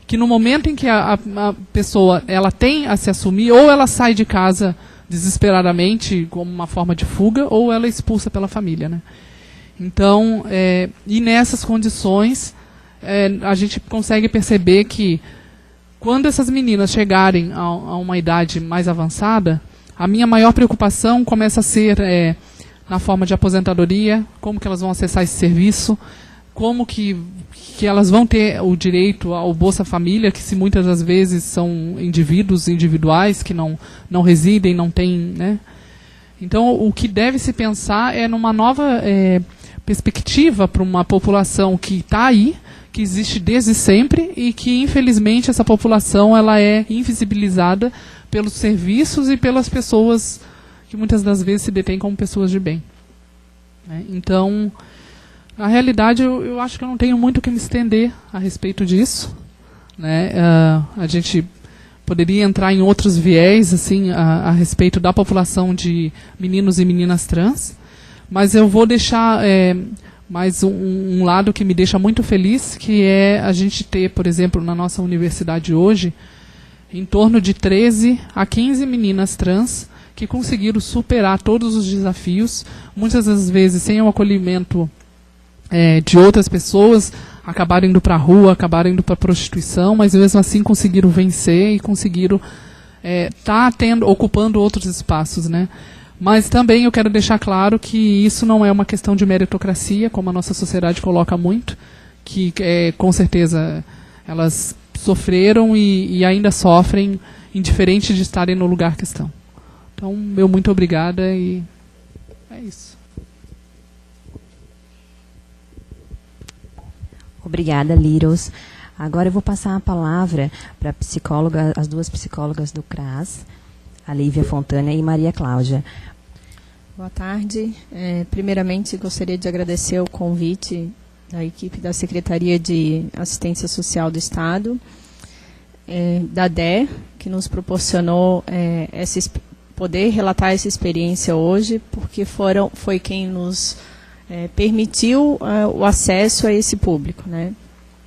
que no momento em que a pessoa ela tem a se assumir, ou ela sai de casa desesperadamente como uma forma de fuga, ou ela é expulsa pela família, né? Então, e nessas condições, a gente consegue perceber que quando essas meninas chegarem a uma idade mais avançada, a minha maior preocupação começa a ser na forma de aposentadoria, como que elas vão acessar esse serviço, como que elas vão ter o direito ao Bolsa Família, que se muitas das vezes são indivíduos individuais que não residem, não têm, né? Então, o que deve se pensar é numa nova perspectiva para uma população que está aí, que existe desde sempre e que, infelizmente, essa população ela é invisibilizada pelos serviços e pelas pessoas que muitas das vezes se detêm como pessoas de bem, né? Então, na realidade, eu acho que eu não tenho muito o que me estender a respeito disso, né? A gente poderia entrar em outros viés assim, a respeito da população de meninos e meninas trans, mas eu vou deixar mais um lado que me deixa muito feliz, que é a gente ter, por exemplo, na nossa universidade hoje, em torno de 13 a 15 meninas trans que conseguiram superar todos os desafios, muitas das vezes sem o acolhimento de outras pessoas, acabaram indo para a rua, acabaram indo para a prostituição, mas mesmo assim conseguiram vencer e conseguiram ocupando outros espaços, né? Mas também eu quero deixar claro que isso não é uma questão de meritocracia, como a nossa sociedade coloca muito, que com certeza elas sofreram e ainda sofrem, indiferente de estarem no lugar que estão. Então, meu muito obrigada e é isso. Obrigada, Liros. Agora eu vou passar a palavra para as duas psicólogas do CRAS, a Lívia Fontana e Maria Cláudia. Boa tarde. Primeiramente, gostaria de agradecer o convite da equipe da Secretaria de Assistência Social do Estado, da DE, que nos proporcionou poder relatar essa experiência hoje, porque foi quem nos permitiu o acesso a esse público, né?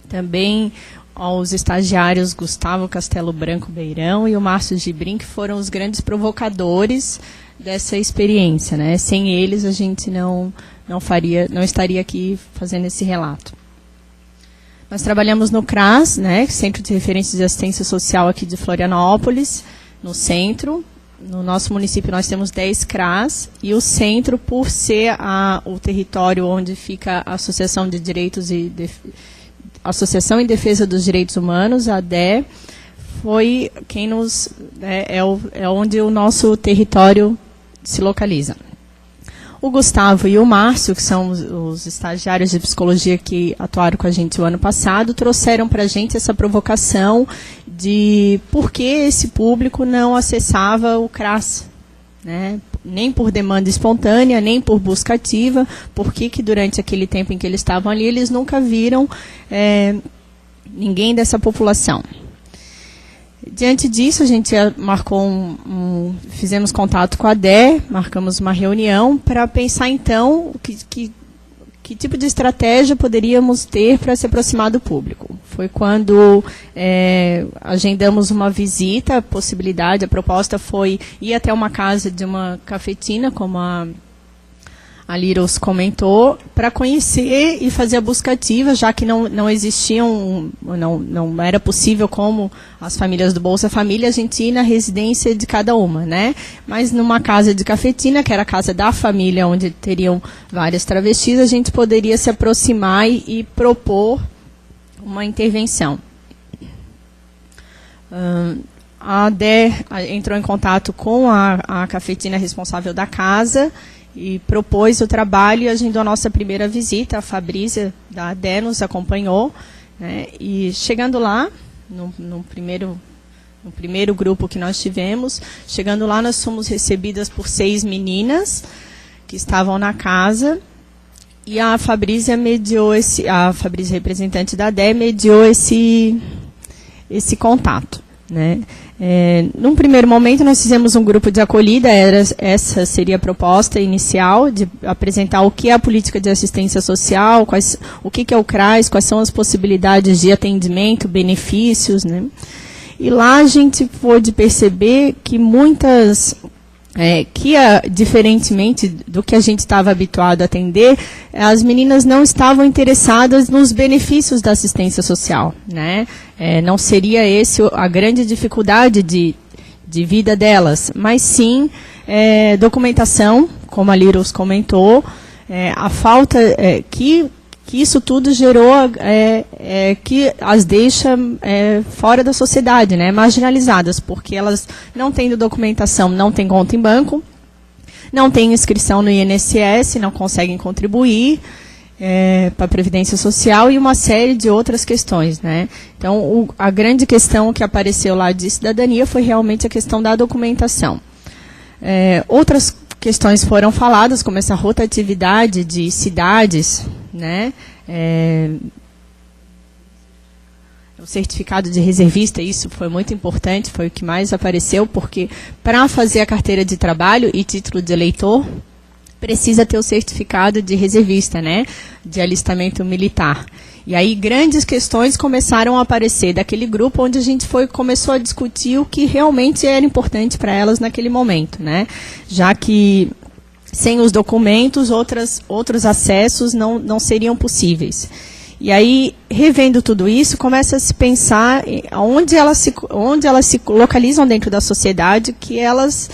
Também aos estagiários Gustavo Castelo Branco Beirão e o Márcio Gibrim, que foram os grandes provocadores dessa experiência, né? Sem eles, a gente não estaria aqui fazendo esse relato. Nós trabalhamos no CRAS, né, Centro de Referência de Assistência Social aqui de Florianópolis, no centro. No nosso município nós temos 10 CRAS, e o centro, por ser o território onde fica a Associação de Direitos Associação em Defesa dos Direitos Humanos, a ADE, foi quem onde o nosso território se localiza. O Gustavo e o Márcio, que são os estagiários de psicologia que atuaram com a gente o ano passado, trouxeram para a gente essa provocação de por que esse público não acessava o CRAS, né? Nem por demanda espontânea, nem por busca ativa, porque durante aquele tempo em que eles estavam ali, eles nunca viram ninguém dessa população. Diante disso, a gente marcou fizemos contato com a DE, marcamos uma reunião para pensar, então, que tipo de estratégia poderíamos ter para se aproximar do público. Foi quando agendamos uma visita, a proposta foi ir até uma casa de uma cafetina, como a Liros comentou, para conhecer e fazer a busca ativa, já que não era possível, como as famílias do Bolsa Família, a gente ir na residência de cada uma, né? Mas numa casa de cafetina, que era a casa da família, onde teriam várias travestis, a gente poderia se aproximar e propor uma intervenção. A ADE entrou em contato com a cafetina responsável da casa e propôs o trabalho e agendou a nossa primeira visita. A Fabrícia, da ADE, nos acompanhou, né? E chegando lá, no primeiro grupo que nós tivemos, chegando lá, nós fomos recebidas por 6 meninas que estavam na casa, e a Fabrícia representante da ADE, mediou esse contato, né? Num primeiro momento, nós fizemos um grupo de acolhida. Essa seria a proposta inicial, de apresentar o que é a política de assistência social, o que é o CRAS, quais são as possibilidades de atendimento, benefícios, né? E lá a gente pôde perceber que diferentemente do que a gente estava habituado a atender, as meninas não estavam interessadas nos benefícios da assistência social, né? Não seria esse a grande dificuldade de vida delas, mas sim documentação, como a Liros comentou, a falta que isso tudo gerou que as deixa fora da sociedade, né, marginalizadas, porque elas não tendo documentação, não têm conta em banco, não têm inscrição no INSS, não conseguem contribuir para a Previdência Social e uma série de outras questões, né? Então, a grande questão que apareceu lá de cidadania foi realmente a questão da documentação. Outras questões foram faladas, como essa rotatividade de cidades, né? O certificado de reservista, isso foi muito importante, foi o que mais apareceu, porque para fazer a carteira de trabalho e título de eleitor, precisa ter o certificado de reservista, né? De alistamento militar. E aí grandes questões começaram a aparecer daquele grupo, onde a gente começou a discutir o que realmente era importante para elas naquele momento, né? Já que sem os documentos, outros acessos não seriam possíveis. E aí, revendo tudo isso, começa a se pensar onde elas se localizam dentro da sociedade, que elas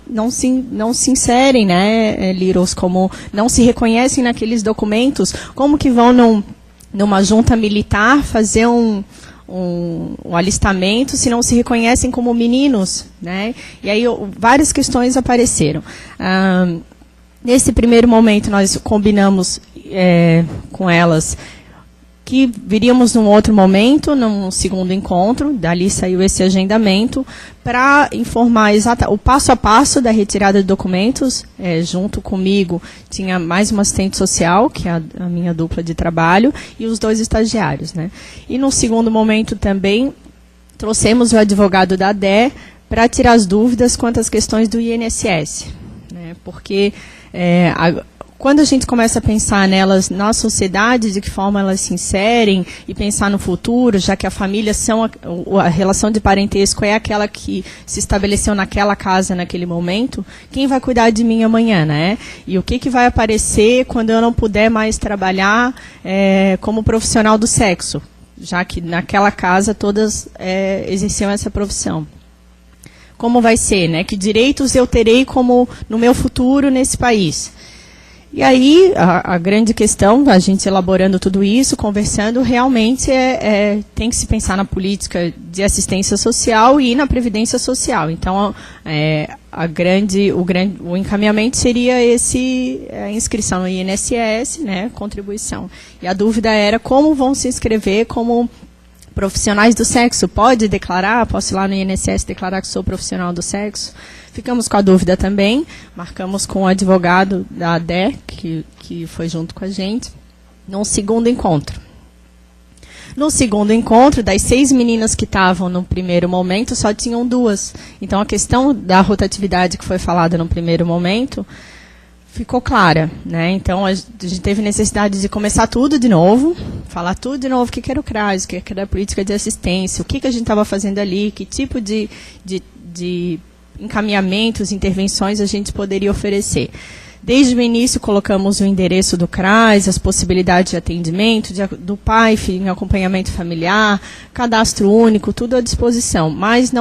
não se inserem, né, Liros, como não se reconhecem naqueles documentos, como que vão numa junta militar fazer um alistamento se não se reconhecem como meninos, né? E aí várias questões apareceram. Nesse primeiro momento, nós combinamos com elas que viríamos num outro momento, num segundo encontro, dali saiu esse agendamento, para informar o passo a passo da retirada de documentos. Junto comigo tinha mais uma assistente social, que é a minha dupla de trabalho, e os 2 estagiários, né? E no segundo momento também trouxemos o advogado da DE para tirar as dúvidas quanto às questões do INSS, né? Porque quando a gente começa a pensar nelas na sociedade, de que forma elas se inserem, e pensar no futuro, já que a família a relação de parentesco é aquela que se estabeleceu naquela casa, naquele momento, quem vai cuidar de mim amanhã, né? E o que vai aparecer quando eu não puder mais trabalhar como profissional do sexo, já que naquela casa todas exerciam essa profissão. Como vai ser, né? Que direitos eu terei como no meu futuro nesse país? E aí, a grande questão, a gente elaborando tudo isso, conversando, realmente tem que se pensar na política de assistência social e na previdência social. Então, o encaminhamento seria a inscrição no INSS, né, contribuição. E a dúvida era como vão se inscrever como profissionais do sexo. Pode declarar? Posso ir lá no INSS declarar que sou profissional do sexo? Ficamos com a dúvida também, marcamos com o advogado da ADE, que foi junto com a gente, num segundo encontro. No segundo encontro, das 6 meninas que estavam no primeiro momento, só tinham 2. Então, a questão da rotatividade que foi falada no primeiro momento ficou clara, né? Então, a gente teve necessidade de começar tudo de novo, falar tudo de novo, o que era o CRAS, o que era a política de assistência, o que a gente estava fazendo ali, que tipo de encaminhamentos, intervenções a gente poderia oferecer. Desde o início colocamos o endereço do CRAS, as possibilidades de atendimento, do pai, em acompanhamento familiar, cadastro único, tudo à disposição. Mas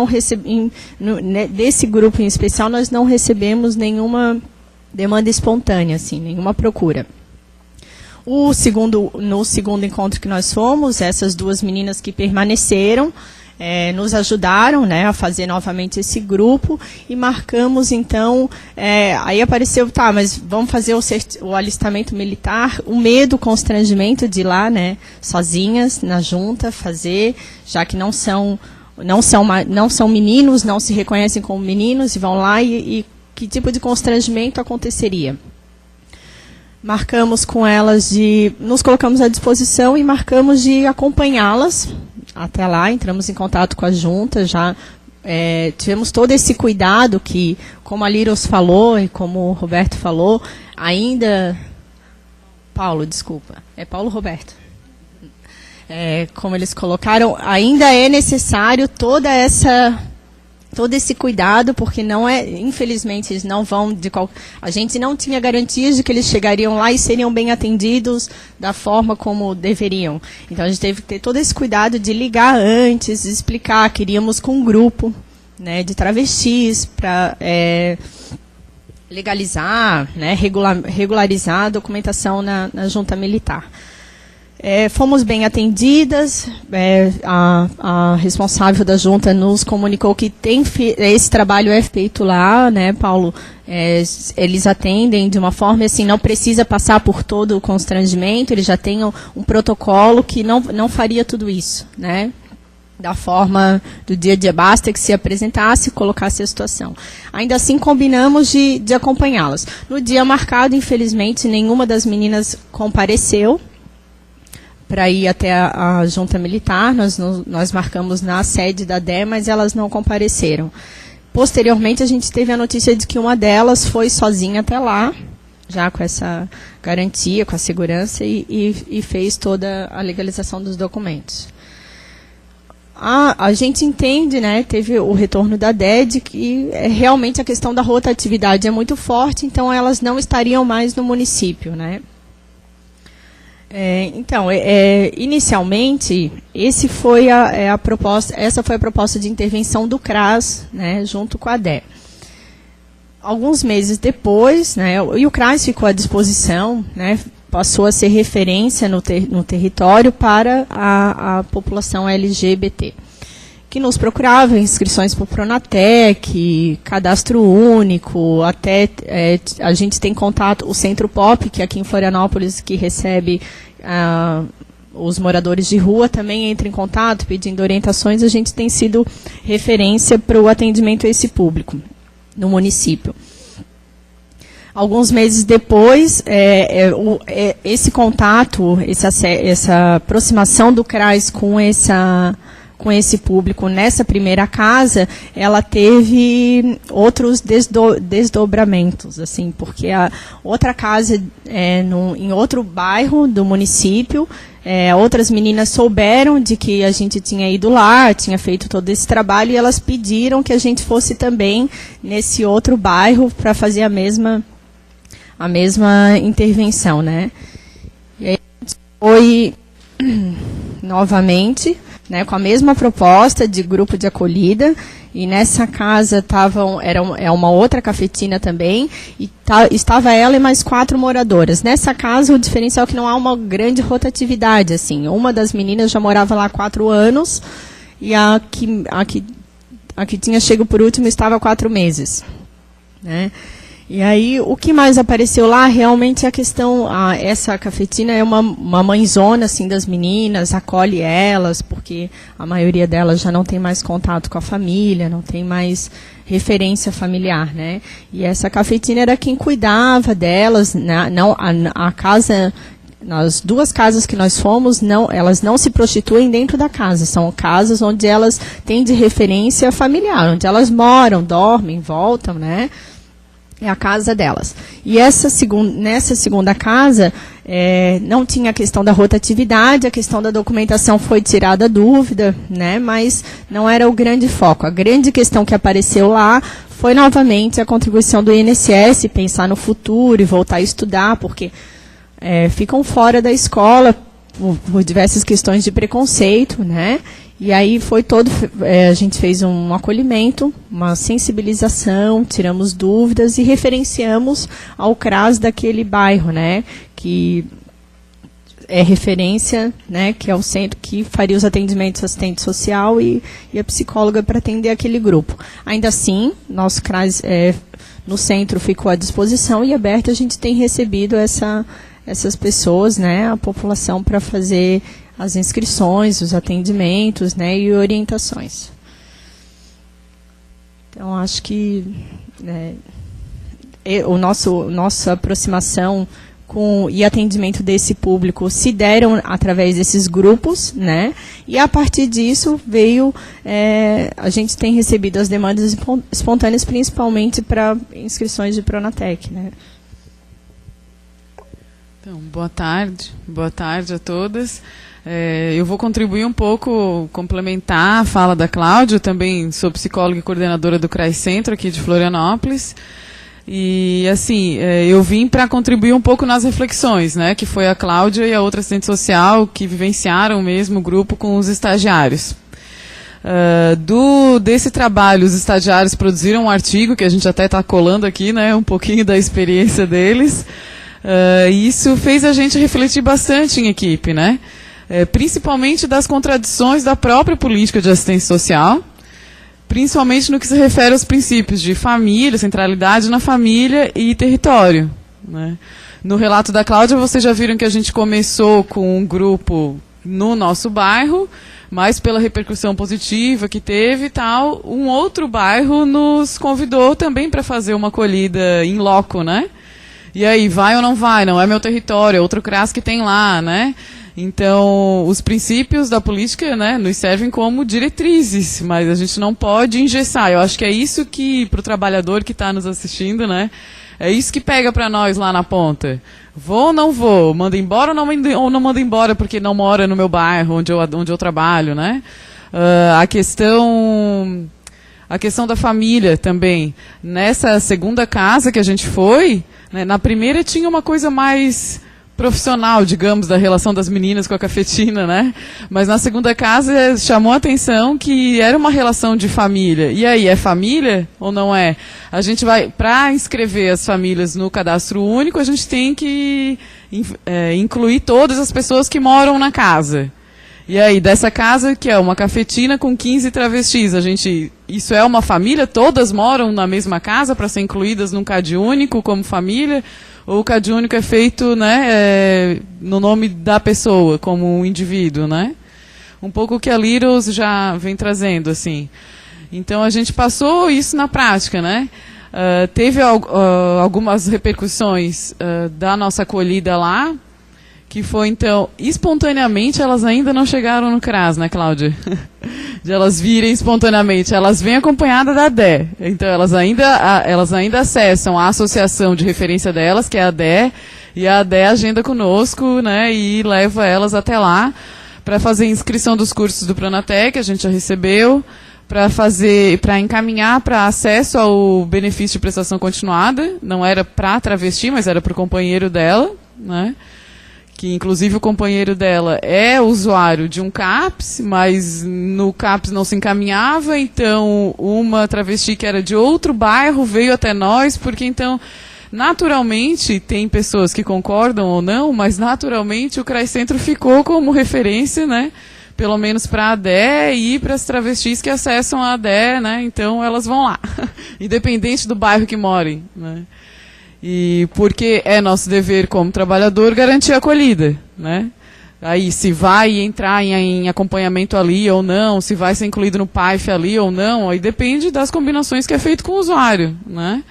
desse grupo em especial nós não recebemos nenhuma demanda espontânea, assim, nenhuma procura. No segundo encontro que nós fomos, essas 2 meninas que permaneceram, nos ajudaram, né, a fazer novamente esse grupo e marcamos, então, aí apareceu, mas vamos fazer o alistamento militar, o medo, o constrangimento de ir lá, né, sozinhas, na junta, fazer, já que não são meninos, não se reconhecem como meninos, e vão lá e que tipo de constrangimento aconteceria. Marcamos com elas nos colocamos à disposição e marcamos de acompanhá-las até lá, entramos em contato com a junta, já tivemos todo esse cuidado que, como a Liros falou e como o Roberto falou, ainda... Paulo, desculpa. Paulo Roberto. Como eles colocaram, ainda é necessário todo esse cuidado, porque infelizmente, eles não vão a gente não tinha garantias de que eles chegariam lá e seriam bem atendidos da forma como deveriam. Então, a gente teve que ter todo esse cuidado de ligar antes, de explicar, queríamos com um grupo, né, de travestis para legalizar, né, regularizar a documentação na junta militar. Fomos bem atendidas, a responsável da junta nos comunicou que esse trabalho é feito lá, né, Paulo? Eles atendem de uma forma assim, não precisa passar por todo o constrangimento, eles já têm um protocolo que não faria tudo isso, né? Da forma do dia a dia, basta que se apresentasse e colocasse a situação. Ainda assim, combinamos de acompanhá-las. No dia marcado, infelizmente, nenhuma das meninas compareceu para ir até a junta militar. Nós marcamos na sede da DE, mas elas não compareceram. Posteriormente, a gente teve a notícia de que uma delas foi sozinha até lá, já com essa garantia, com a segurança, e fez toda a legalização dos documentos. a gente entende, né, teve o retorno da DED, que realmente a questão da rotatividade é muito forte, então elas não estariam mais no município, né. Então, inicialmente, essa foi a proposta de intervenção do CRAS, né, junto com a DE. Alguns meses depois, né, e o CRAS ficou à disposição, né, passou a ser referência no território para a população LGBT, que nos procurava inscrições para o Pronatec, cadastro único, até a gente tem contato, o Centro Pop, que é aqui em Florianópolis, que recebe os moradores de rua, também entra em contato pedindo orientações. A gente tem sido referência para o atendimento a esse público no município. Alguns meses depois, esse contato, essa aproximação do CRAS com esse público nessa primeira casa, ela teve outros desdobramentos, assim, porque a outra casa em outro bairro do município, outras meninas souberam de que a gente tinha ido lá, tinha feito todo esse trabalho, e elas pediram que a gente fosse também nesse outro bairro para fazer a mesma intervenção, né? E aí a gente foi novamente, né, com a mesma proposta de grupo de acolhida, e nessa casa era uma outra cafetina também, e estava ela e mais 4 moradoras. Nessa casa, o diferencial é que não há uma grande rotatividade, assim. Uma das meninas já morava lá há 4 anos, e a que tinha chego por último estava há 4 meses, né? E aí, o que mais apareceu lá, realmente, é a questão, essa cafetina é uma mãezona, assim, das meninas, acolhe elas, porque a maioria delas já não tem mais contato com a família, não tem mais referência familiar, né? E essa cafetina era quem cuidava delas, né? A casa, nas 2 casas que nós fomos, elas não se prostituem dentro da casa, são casas onde elas têm de referência familiar, onde elas moram, dormem, voltam, né? É a casa delas. E nessa segunda casa, não tinha a questão da rotatividade, a questão da documentação foi tirada a dúvida, né, mas não era o grande foco. A grande questão que apareceu lá foi, novamente, a contribuição do INSS, pensar no futuro e voltar a estudar, porque ficam fora da escola por diversas questões de preconceito, né? E aí a gente fez um acolhimento, uma sensibilização, tiramos dúvidas e referenciamos ao CRAS daquele bairro, né, que é referência, né, que é o centro que faria os atendimentos assistente social e a psicóloga para atender aquele grupo. Ainda assim, nosso CRAS no centro ficou à disposição e aberto, a gente tem recebido essas pessoas, né, a população, para fazer as inscrições, os atendimentos, né, e orientações. Então, acho que nossa aproximação e atendimento desse público se deram através desses grupos, né, e a partir disso a gente tem recebido as demandas espontâneas, principalmente para inscrições de Pronatec, né. Então, boa tarde a todas. Eu vou contribuir um pouco, complementar a fala da Cláudia. Eu também sou psicóloga e coordenadora do CRAS Centro aqui de Florianópolis. E, assim, eu vim para contribuir um pouco nas reflexões, né, que foi a Cláudia e a outra assistente social que vivenciaram o mesmo grupo com os estagiários. Desse trabalho, os estagiários produziram um artigo, que a gente até está colando aqui, né, um pouquinho da experiência deles. E isso fez a gente refletir bastante em equipe, né? Principalmente das contradições da própria política de assistência social, principalmente no que se refere aos princípios de família, centralidade na família e território, né? No relato da Cláudia, vocês já viram que a gente começou com um grupo no nosso bairro, mas pela repercussão positiva que teve e tal, um outro bairro nos convidou também para fazer uma acolhida in loco, né? E aí, vai ou não vai? Não é meu território, é outro CRAS que tem lá, né? Então, os princípios da política, né, nos servem como diretrizes, mas a gente não pode engessar. Eu acho que é isso que, para o trabalhador que está nos assistindo, né, é isso que pega para nós lá na ponta. Vou ou não vou? Manda embora ou não manda embora porque não mora no meu bairro, onde eu trabalho, né? A questão da família também. Nessa segunda casa que a gente foi, né, na primeira tinha uma coisa mais profissional, digamos, da relação das meninas com a cafetina, né? Mas na segunda casa chamou a atenção que era uma relação de família. E aí, é família ou não é? A gente vai, para inscrever as famílias no cadastro único, a gente tem que incluir todas as pessoas que moram na casa. E aí, dessa casa, que é uma cafetina com 15 travestis, isso é uma família? Todas moram na mesma casa para ser incluídas num CAD único como família? Ou o CAD único é feito, né, no nome da pessoa, como um indivíduo, né? Um pouco o que a Liros já vem trazendo, assim. Então, a gente passou isso na prática, né? Teve algumas repercussões da nossa acolhida lá, que foi, então, espontaneamente, elas ainda não chegaram no CRAS, né, Cláudia? De elas virem espontaneamente. Elas vêm acompanhadas da DE. Então, elas ainda acessam a associação de referência delas, que é a DE, e a DE agenda conosco, né, e leva elas até lá para fazer inscrição dos cursos do Pronatec, que a gente já recebeu, para encaminhar para acesso ao benefício de prestação continuada. Não era para travesti, mas era para o companheiro dela, né? Que inclusive o companheiro dela é usuário de um CAPS, mas no CAPS não se encaminhava, então uma travesti que era de outro bairro veio até nós, porque então, naturalmente, tem pessoas que concordam ou não, mas naturalmente o CRAS Centro ficou como referência, né? Pelo menos para a ADE e para as travestis que acessam a ADE, né? Então elas vão lá, independente do bairro que morem, né? E porque é nosso dever como trabalhador garantir a acolhida, né? Aí, se vai entrar em acompanhamento ali ou não, se vai ser incluído no PAIF ali ou não, aí depende das combinações que é feito com o usuário, né?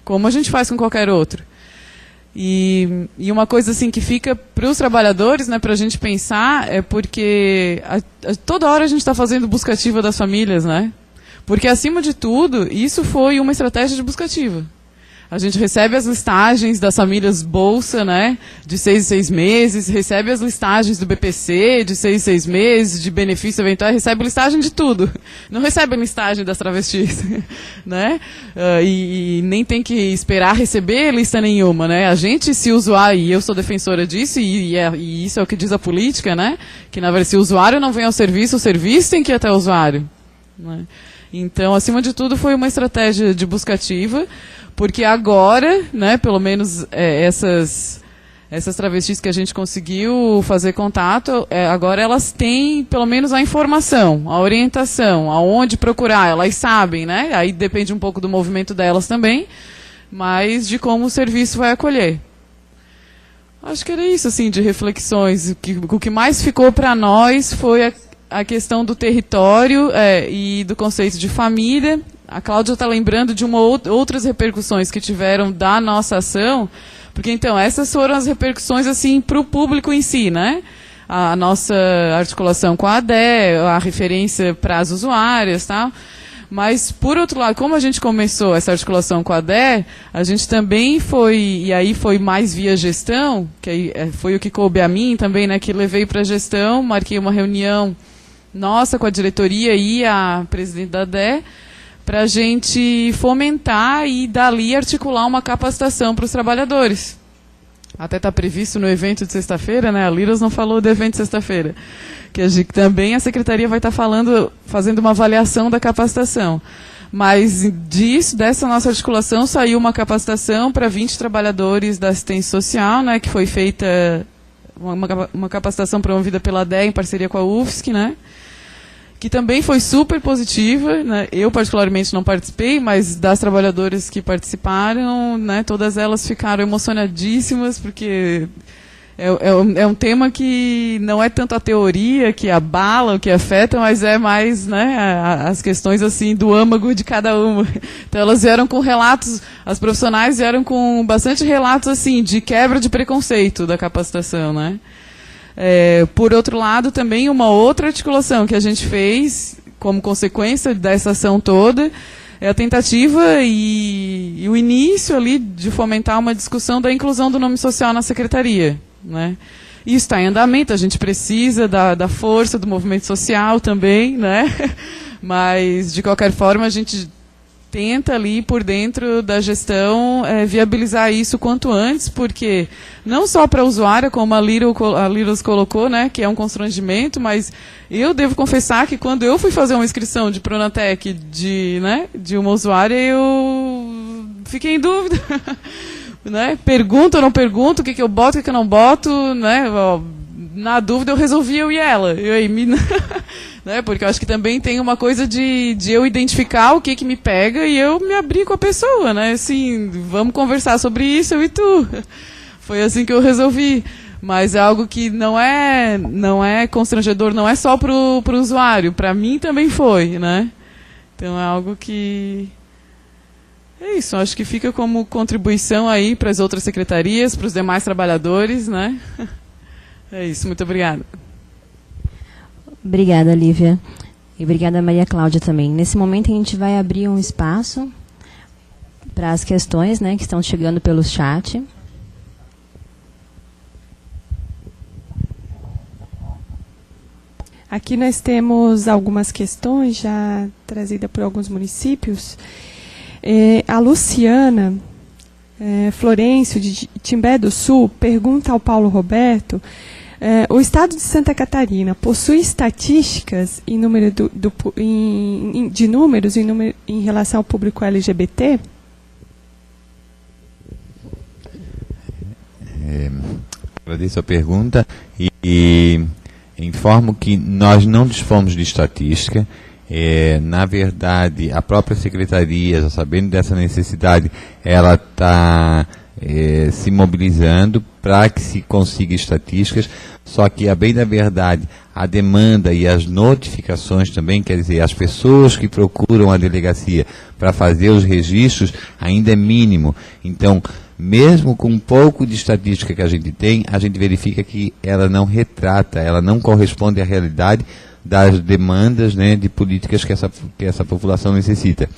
Como a gente faz com qualquer outro. E uma coisa assim que fica para os trabalhadores, né, para a gente pensar, é porque toda hora a gente está fazendo busca ativa das famílias, né? Porque, acima de tudo, isso foi uma estratégia de busca ativa. A gente recebe as listagens das famílias Bolsa, né, de 6 em 6 meses, recebe as listagens do BPC de 6 em 6 meses, de benefício eventual, recebe listagem de tudo. Não recebe a listagem das travestis, né? E nem tem que esperar receber lista nenhuma, né? A gente, se usuário, e eu sou defensora disso, e isso é o que diz a política, né? Que, na verdade, se o usuário não vem ao serviço, o serviço tem que ir até o usuário, né? Então, acima de tudo, foi uma estratégia de busca ativa, porque agora, né, pelo menos essas travestis que a gente conseguiu fazer contato, agora elas têm pelo menos a informação, a orientação, aonde procurar, elas sabem, né? Aí depende um pouco do movimento delas também, mas de como o serviço vai acolher. Acho que era isso, assim, de reflexões. O que mais ficou para nós foi a questão do território e do conceito de família. A Cláudia está lembrando de outras repercussões que tiveram da nossa ação, porque então essas foram as repercussões assim para o público em si, né? A nossa articulação com a ADE, a referência para as usuárias, tal. Mas, por outro lado, como a gente começou essa articulação com a ADE, a gente também foi mais via gestão, que aí foi o que coube a mim também, né? Que levei para a gestão, marquei uma reunião nossa com a diretoria e a presidente da ADE, para a gente fomentar e, dali, articular uma capacitação para os trabalhadores. Até está previsto no evento de sexta-feira, né? A Liros não falou do evento de sexta-feira. Que também a Secretaria vai estar fazendo uma avaliação da capacitação. Mas dessa nossa articulação saiu uma capacitação para 20 trabalhadores da assistência social, né? Que foi feita uma capacitação promovida pela ADE em parceria com a UFSC, né? Que também foi super positiva, né? Eu particularmente não participei, mas das trabalhadoras que participaram, né, todas elas ficaram emocionadíssimas, porque é um tema que não é tanto a teoria que abala, o que afeta, mas é mais, né, as questões assim do âmago de cada uma. Então elas vieram com relatos, as profissionais vieram com bastante relatos assim de quebra de preconceito da capacitação, né? Por outro lado, também uma outra articulação que a gente fez como consequência dessa ação toda é a tentativa e o início ali de fomentar uma discussão da inclusão do nome social na secretaria, né? Isso está em andamento, a gente precisa da força do movimento social também, né? Mas, de qualquer forma, a gente tenta ali por dentro da gestão viabilizar isso quanto antes, porque não só para a usuária, como a Liros colocou, né, que é um constrangimento, mas eu devo confessar que quando eu fui fazer uma inscrição de Pronatec de uma usuária, eu fiquei em dúvida. Né? Pergunto ou não pergunto, o que eu boto, o que eu não boto, né? Na dúvida eu resolvi eu e ela. Né? Porque eu acho que também tem uma coisa de eu identificar o que me pega e eu me abrir com a pessoa, né? Assim, vamos conversar sobre isso, eu e tu. Foi assim que eu resolvi. Mas é algo que não é constrangedor, não é só pro usuário. Para mim também foi, né? Então é algo que... É isso, acho que fica como contribuição aí para as outras secretarias, para os demais trabalhadores, né? É isso, muito obrigada. Obrigada, Lívia. E obrigada, Maria Cláudia, também. Nesse momento, a gente vai abrir um espaço para as questões, né, que estão chegando pelo chat. Aqui nós temos algumas questões já trazidas por alguns municípios. A Luciana Florencio, de Timbé do Sul, pergunta ao Paulo Roberto: o Estado de Santa Catarina possui estatísticas em números em relação ao público LGBT? Agradeço a pergunta e informo que nós não dispomos de estatística. Na verdade, a própria secretaria, já sabendo dessa necessidade, ela está se mobilizando para que se consiga estatísticas, só que, a bem da verdade, a demanda e as notificações também, quer dizer, as pessoas que procuram a delegacia para fazer os registros, ainda é mínimo. Então, mesmo com um pouco de estatística que a gente tem, a gente verifica que ela não retrata, ela não corresponde à realidade das demandas, né, de políticas que essa população necessita.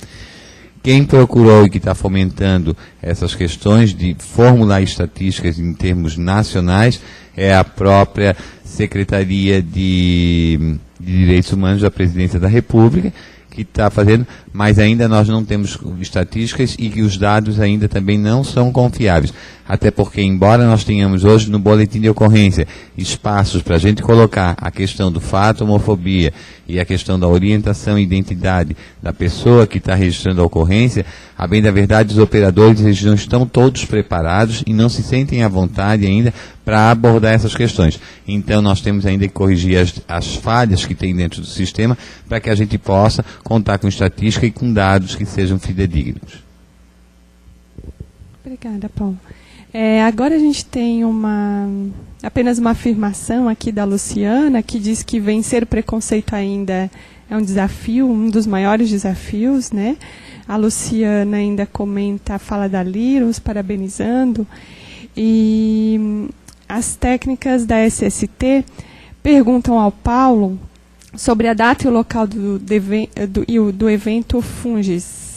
Quem procurou e que está fomentando essas questões de formular estatísticas em termos nacionais é a própria Secretaria de Direitos Humanos da Presidência da República, que está fazendo, mas ainda nós não temos estatísticas e que os dados ainda também não são confiáveis. Até porque, embora nós tenhamos hoje no boletim de ocorrência espaços para a gente colocar a questão do fato homofobia e a questão da orientação e identidade da pessoa que está registrando a ocorrência, a bem da verdade, os operadores eles não estão todos preparados e não se sentem à vontade ainda para abordar essas questões. Então, nós temos ainda que corrigir as falhas que tem dentro do sistema para que a gente possa contar com estatística e com dados que sejam fidedignos. Obrigada, Paulo. Agora a gente tem apenas uma afirmação aqui da Luciana, que diz que vencer o preconceito ainda é um desafio, um dos maiores desafios, né? A Luciana ainda comenta a fala da Liros, parabenizando. E as técnicas da SST perguntam ao Paulo sobre a data e o local do evento Fungis.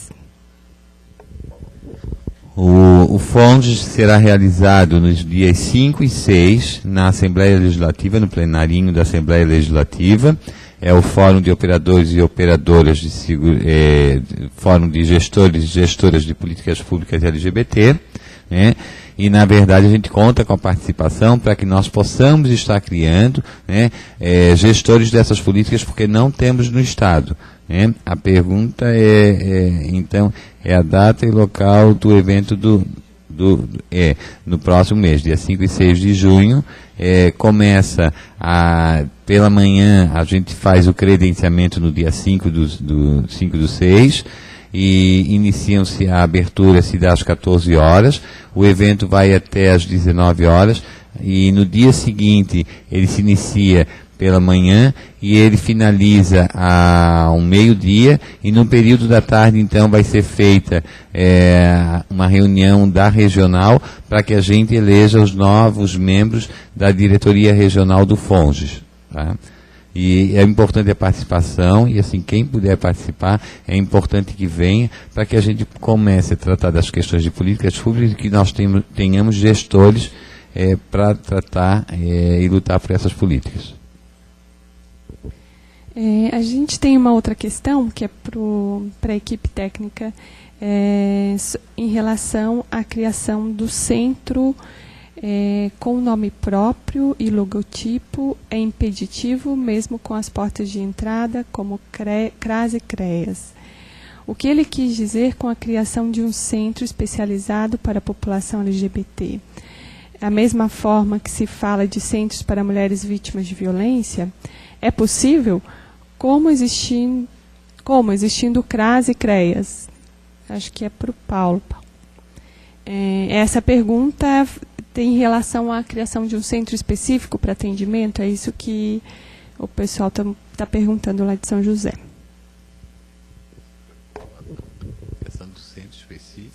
O FONGES será realizado nos dias 5 e 6 na Assembleia Legislativa, no plenarinho da Assembleia Legislativa. É o Fórum de Operadores e Operadoras, Fórum de Gestores e Gestoras de Políticas Públicas LGBT, né? E, na verdade, a gente conta com a participação para que nós possamos estar criando, né, gestores dessas políticas, porque não temos no Estado. Né? A pergunta então, é a data e local do evento no próximo mês, dia 5 e 6 de junho. Começa pela manhã, a gente faz o credenciamento no dia 5 do 6, e iniciam-se a abertura se dá às 14 horas, o evento vai até às 19 horas, e no dia seguinte ele se inicia pela manhã e ele finaliza ao meio-dia, e no período da tarde então vai ser feita uma reunião da regional para que a gente eleja os novos membros da diretoria regional do FONGES, tá? E é importante a participação, e assim, quem puder participar, é importante que venha, para que a gente comece a tratar das questões de políticas públicas e que nós tenhamos gestores para tratar e lutar por essas políticas. A gente tem uma outra questão que é para a equipe técnica em relação à criação do centro com nome próprio e logotipo, é impeditivo, mesmo com as portas de entrada, como CRAS e CREAS. O que ele quis dizer com a criação de um centro especializado para a população LGBT? A mesma forma que se fala de centros para mulheres vítimas de violência, é possível? Como existindo CRAS e CREAS? Acho que é para o Paulo. Essa pergunta tem relação à criação de um centro específico para atendimento? É isso que o pessoal está perguntando lá de São José. A questão do centro específico?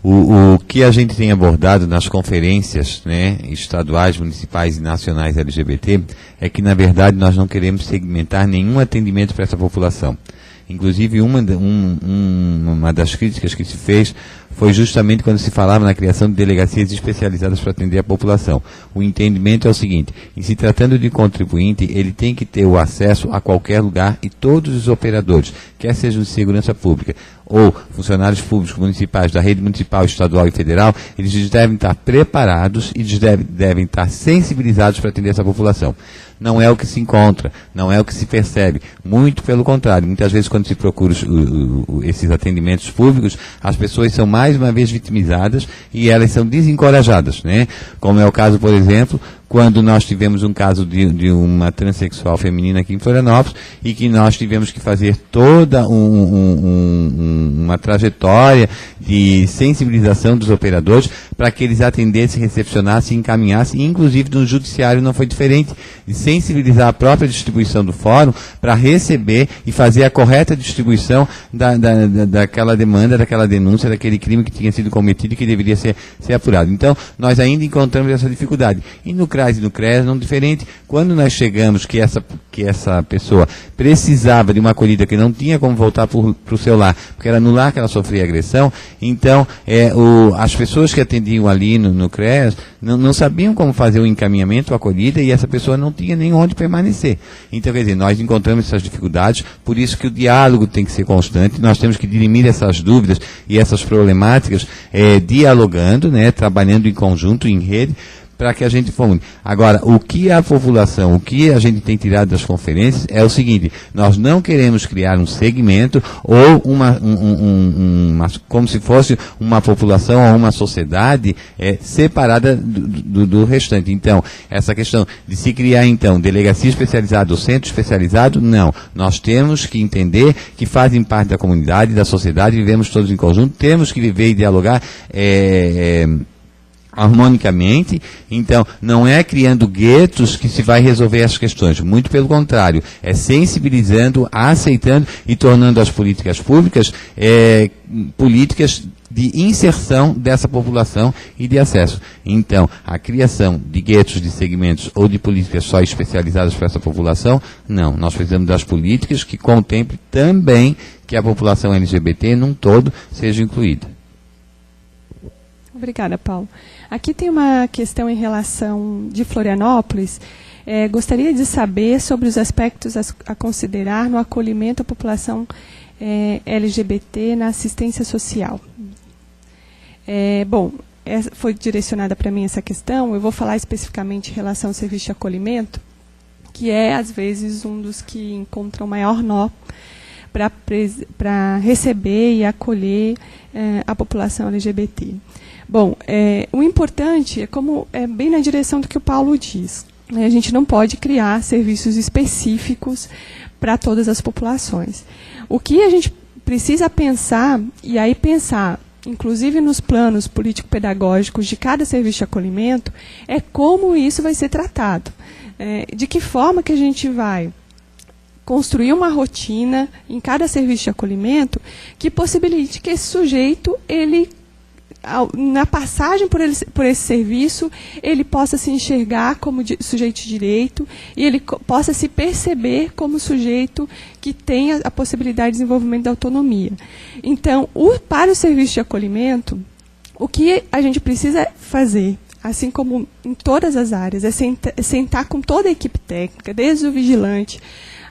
O que a gente tem abordado nas conferências, né, estaduais, municipais e nacionais LGBT é que, na verdade, nós não queremos segmentar nenhum atendimento para essa população. Inclusive, uma das críticas que se fez foi justamente quando se falava na criação de delegacias especializadas para atender a população. O entendimento é o seguinte: em se tratando de contribuinte, ele tem que ter o acesso a qualquer lugar, e todos os operadores, quer sejam de segurança pública ou funcionários públicos municipais da rede municipal, estadual e federal, eles devem estar preparados e devem estar sensibilizados para atender essa população. Não é o que se encontra, não é o que se percebe. Muito pelo contrário. Muitas vezes, quando se procura esses atendimentos públicos, as pessoas são mais uma vez vitimizadas e elas são desencorajadas, né? Como é o caso, por exemplo, quando nós tivemos um caso de uma transexual feminina aqui em Florianópolis, e que nós tivemos que fazer toda uma trajetória de sensibilização dos operadores para que eles atendessem, recepcionassem, encaminhassem, e inclusive no judiciário não foi diferente, de sensibilizar a própria distribuição do fórum para receber e fazer a correta distribuição daquela demanda, daquela denúncia, daquele crime que tinha sido cometido e que deveria ser apurado. Então, nós ainda encontramos essa dificuldade. E no CRAS e no CREAS não diferente. Quando nós chegamos que essa pessoa precisava de uma acolhida, que não tinha como voltar para o seu lar, porque era no lar que ela sofria agressão, então as pessoas que atendiam ali no CREAS não sabiam como fazer o encaminhamento, a acolhida, e essa pessoa não tinha nem onde permanecer. Então, quer dizer, nós encontramos essas dificuldades, por isso que o diálogo tem que ser constante, nós temos que dirimir essas dúvidas e essas problemáticas dialogando, né, trabalhando em conjunto, em rede, para que a gente forme. Agora, o que a população, o que a gente tem tirado das conferências é o seguinte: nós não queremos criar um segmento ou como se fosse uma população ou uma sociedade separada do restante. Então, essa questão de se criar, então, delegacia especializada ou centro especializado, não. Nós temos que entender que fazem parte da comunidade, da sociedade, vivemos todos em conjunto, temos que viver e dialogar harmonicamente. Então, não é criando guetos que se vai resolver as questões, muito pelo contrário, é sensibilizando, aceitando e tornando as políticas públicas políticas de inserção dessa população e de acesso. Então, a criação de guetos, de segmentos ou de políticas só especializadas para essa população, não. Nós precisamos das políticas que contemplem também que a população LGBT num todo seja incluída. Obrigada, Paulo. Aqui tem uma questão em relação de Florianópolis. Gostaria de saber sobre os aspectos a considerar no acolhimento à população LGBT na assistência social. Foi direcionada para mim essa questão. Eu vou falar especificamente em relação ao serviço de acolhimento, que é, às vezes, um dos que encontram maior nó para receber e acolher a população LGBT. Bom, o importante é bem na direção do que o Paulo diz. A gente não pode criar serviços específicos para todas as populações. O que a gente precisa pensar, e aí pensar, inclusive nos planos político-pedagógicos de cada serviço de acolhimento, é como isso vai ser tratado. De que forma que a gente vai construir uma rotina em cada serviço de acolhimento que possibilite que esse sujeito ele na passagem por esse serviço, ele possa se enxergar como sujeito de direito e ele possa se perceber como sujeito que tem a possibilidade de desenvolvimento da autonomia. Então, para o serviço de acolhimento, o que a gente precisa fazer, assim como em todas as áreas, é sentar com toda a equipe técnica, desde o vigilante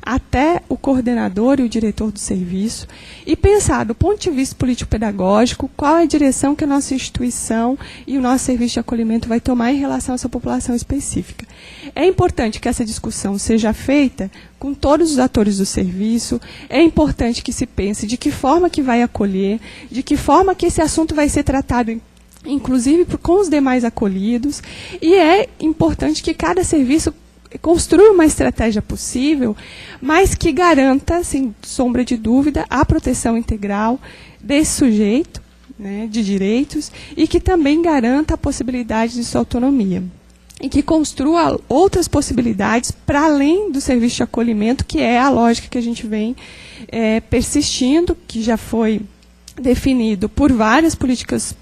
até o coordenador e o diretor do serviço, e pensar, do ponto de vista político-pedagógico, qual é a direção que a nossa instituição e o nosso serviço de acolhimento vai tomar em relação a essa população específica. É importante que essa discussão seja feita com todos os atores do serviço, é importante que se pense de que forma que vai acolher, de que forma que esse assunto vai ser tratado inclusive com os demais acolhidos, e é importante que cada serviço construa uma estratégia possível, mas que garanta, sem sombra de dúvida, a proteção integral desse sujeito, né, de direitos, e que também garanta a possibilidade de sua autonomia. E que construa outras possibilidades para além do serviço de acolhimento, que é a lógica que a gente vem persistindo, que já foi definido por várias políticas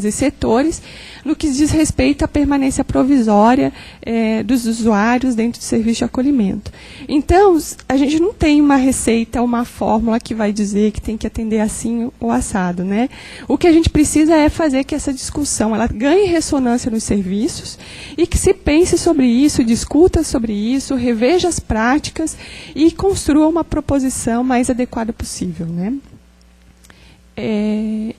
e setores, no que diz respeito à permanência provisória dos usuários dentro do serviço de acolhimento. Então, a gente não tem uma receita, uma fórmula que vai dizer que tem que atender assim ou assado, né? O que a gente precisa é fazer que essa discussão ela ganhe ressonância nos serviços e que se pense sobre isso, discuta sobre isso, reveja as práticas e construa uma proposição mais adequada possível, né?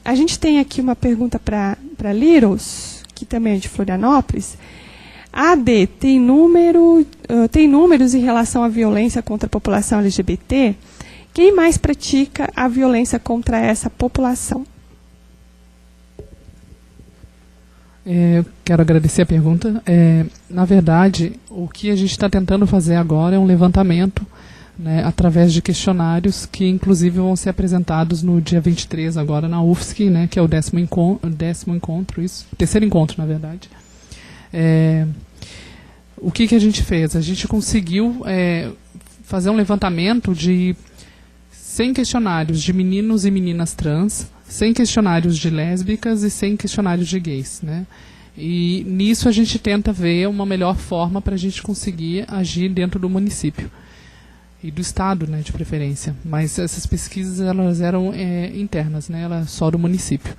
A gente tem aqui uma pergunta para Liros, que também é de Florianópolis. A AD tem números em relação à violência contra a população LGBT? Quem mais pratica a violência contra essa população? Quero agradecer a pergunta. Na verdade, o que a gente está tentando fazer agora é um levantamento, né, através de questionários que, inclusive, vão ser apresentados no dia 23, agora, na UFSC, né, que é o 10º encontro, o terceiro encontro, na verdade. O que a gente fez? A gente conseguiu fazer um levantamento de 100 questionários de meninos e meninas trans, 100 questionários de lésbicas e 100 questionários de gays, né? E nisso a gente tenta ver uma melhor forma para a gente conseguir agir dentro do município. E do Estado, né, de preferência. Mas essas pesquisas elas eram internas, né, ela só do município.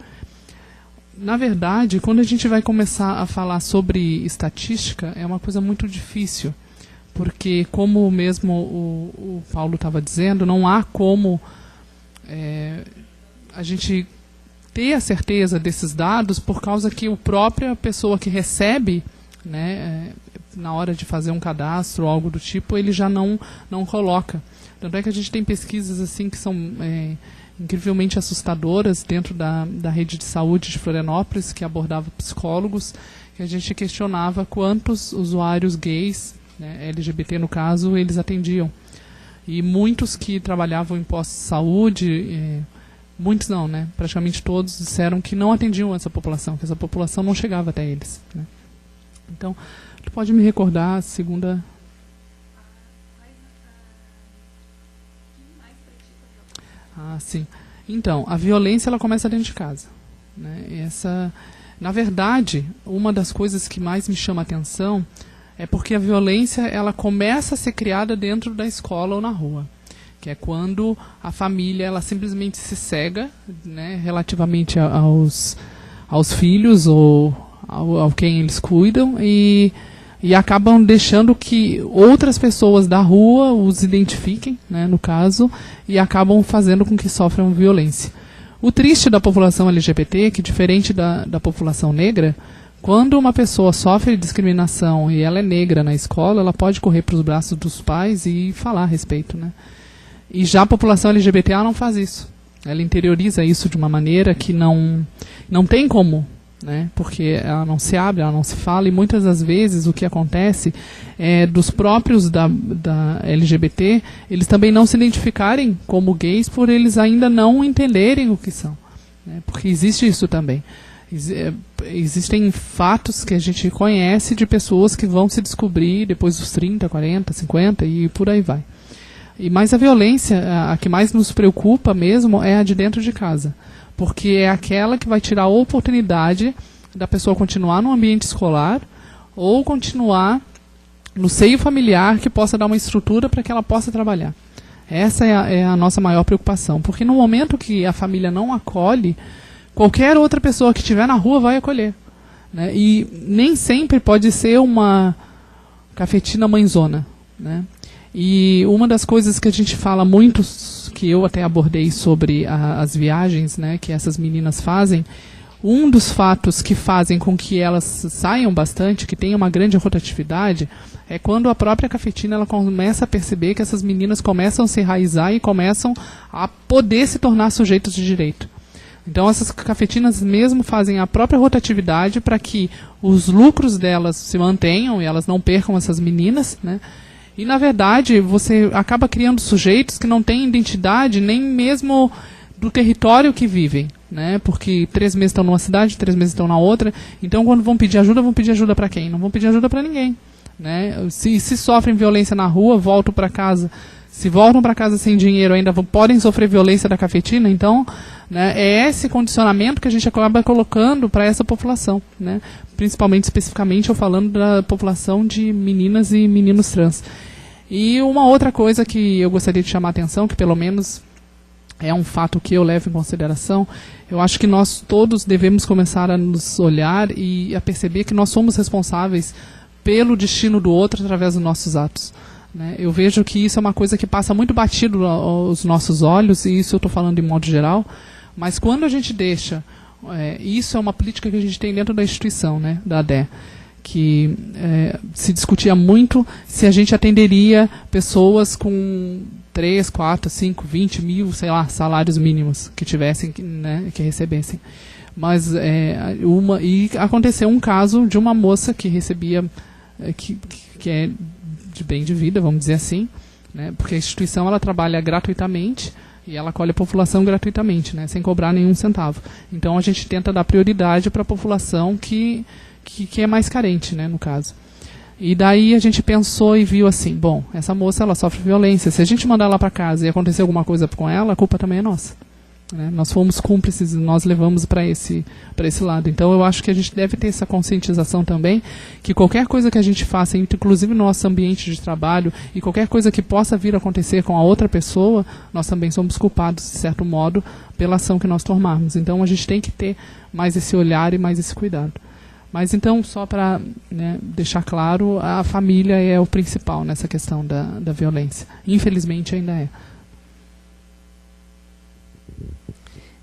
Na verdade, quando a gente vai começar a falar sobre estatística, é uma coisa muito difícil, porque, como mesmo o Paulo estava dizendo, não há como a gente ter a certeza desses dados, por causa que a própria pessoa que recebe, né, na hora de fazer um cadastro ou algo do tipo, ele já não coloca. Tanto é que a gente tem pesquisas assim que são incrivelmente assustadoras dentro da rede de saúde de Florianópolis, que abordava psicólogos, que a gente questionava quantos usuários gays, né, LGBT no caso, eles atendiam. E muitos que trabalhavam em postos de saúde, muitos não, né, praticamente todos disseram que não atendiam essa população, que essa população não chegava até eles, né. Então, tu pode me recordar a segunda... sim. Então, a violência ela começa dentro de casa, né? Na verdade, uma das coisas que mais me chama a atenção é porque a violência ela começa a ser criada dentro da escola ou na rua, que é quando a família ela simplesmente se cega, né, relativamente aos filhos ou ao quem eles cuidam e acabam deixando que outras pessoas da rua os identifiquem, né, no caso, e acabam fazendo com que sofram violência. O triste da população LGBT é que, diferente da população negra, quando uma pessoa sofre discriminação e ela é negra na escola, ela pode correr para os braços dos pais e falar a respeito, né? E já a população LGBT ela não faz isso. Ela interioriza isso de uma maneira que não tem como, né? Porque ela não se abre, ela não se fala, e muitas das vezes o que acontece é dos próprios da LGBT, eles também não se identificarem como gays por eles ainda não entenderem o que são, né? Porque existe isso também. Existem fatos que a gente conhece de pessoas que vão se descobrir depois dos 30, 40, 50 e por aí vai. Mas a violência, a que mais nos preocupa mesmo, é a de dentro de casa. Porque é aquela que vai tirar a oportunidade da pessoa continuar no ambiente escolar ou continuar no seio familiar que possa dar uma estrutura para que ela possa trabalhar. Essa é a nossa maior preocupação. Porque no momento que a família não acolhe, qualquer outra pessoa que estiver na rua vai acolher. Né? E nem sempre pode ser uma cafetina mãezona. Né? E uma das coisas que a gente fala muito, que eu até abordei sobre as viagens, né, que essas meninas fazem, um dos fatos que fazem com que elas saiam bastante, que tenham uma grande rotatividade, é quando a própria cafetina ela começa a perceber que essas meninas começam a se enraizar e começam a poder se tornar sujeitos de direito. Então essas cafetinas mesmo fazem a própria rotatividade para que os lucros delas se mantenham e elas não percam essas meninas, né? E, na verdade, você acaba criando sujeitos que não têm identidade nem mesmo do território que vivem, né? Porque 3 meses estão numa cidade, 3 meses estão na outra. Então, quando vão pedir ajuda para quem? Não vão pedir ajuda para ninguém. Né? Se sofrem violência na rua, voltam para casa. Se voltam para casa sem dinheiro, ainda podem sofrer violência da cafetina. Então, né, é esse condicionamento que a gente acaba colocando para essa população. Né? Principalmente, especificamente, eu falando da população de meninas e meninos trans. E uma outra coisa que eu gostaria de chamar a atenção, que pelo menos é um fato que eu levo em consideração, eu acho que nós todos devemos começar a nos olhar e a perceber que nós somos responsáveis pelo destino do outro através dos nossos atos. Né? Eu vejo que isso é uma coisa que passa muito batido aos nossos olhos, e isso eu estou falando em modo geral, mas quando a gente deixa, isso é uma política que a gente tem dentro da instituição, né, da ADE, que se discutia muito se a gente atenderia pessoas com 3, 4, 5, 20 mil, sei lá, salários mínimos que tivessem, né, que recebessem. Mas e aconteceu um caso de uma moça que recebia, que é de bem de vida, vamos dizer assim, né, porque a instituição ela trabalha gratuitamente e ela acolhe a população gratuitamente, né, sem cobrar nenhum centavo. Então a gente tenta dar prioridade para a população que é mais carente, né, no caso. E daí a gente pensou e viu assim, bom, essa moça ela sofre violência, se a gente mandar ela para casa e acontecer alguma coisa com ela, a culpa também é nossa. Né? Nós fomos cúmplices, nós levamos para esse lado. Então eu acho que a gente deve ter essa conscientização também, que qualquer coisa que a gente faça, inclusive no nosso ambiente de trabalho, e qualquer coisa que possa vir a acontecer com a outra pessoa, nós também somos culpados, de certo modo, pela ação que nós tomarmos. Então a gente tem que ter mais esse olhar e mais esse cuidado. Mas então, só para, né, deixar claro, a família é o principal nessa questão da violência. Infelizmente ainda é.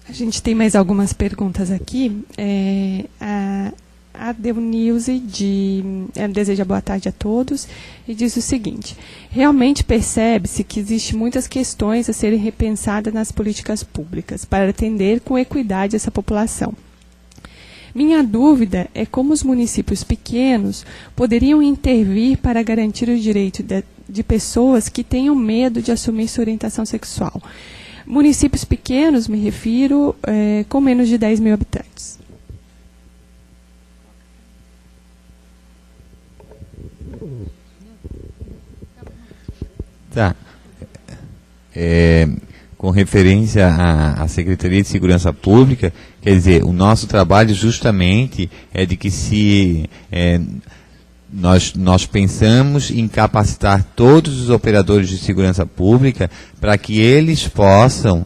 A gente tem mais algumas perguntas aqui. A Deunilze deseja boa tarde a todos e diz o seguinte: realmente percebe-se que existem muitas questões a serem repensadas nas políticas públicas para atender com equidade essa população. Minha dúvida é como os municípios pequenos poderiam intervir para garantir o direito de pessoas que tenham medo de assumir sua orientação sexual. Municípios pequenos, me refiro, com menos de 10 mil habitantes. Tá. Com referência à Secretaria de Segurança Pública, quer dizer, o nosso trabalho justamente é de que nós pensamos em capacitar todos os operadores de segurança pública para que eles possam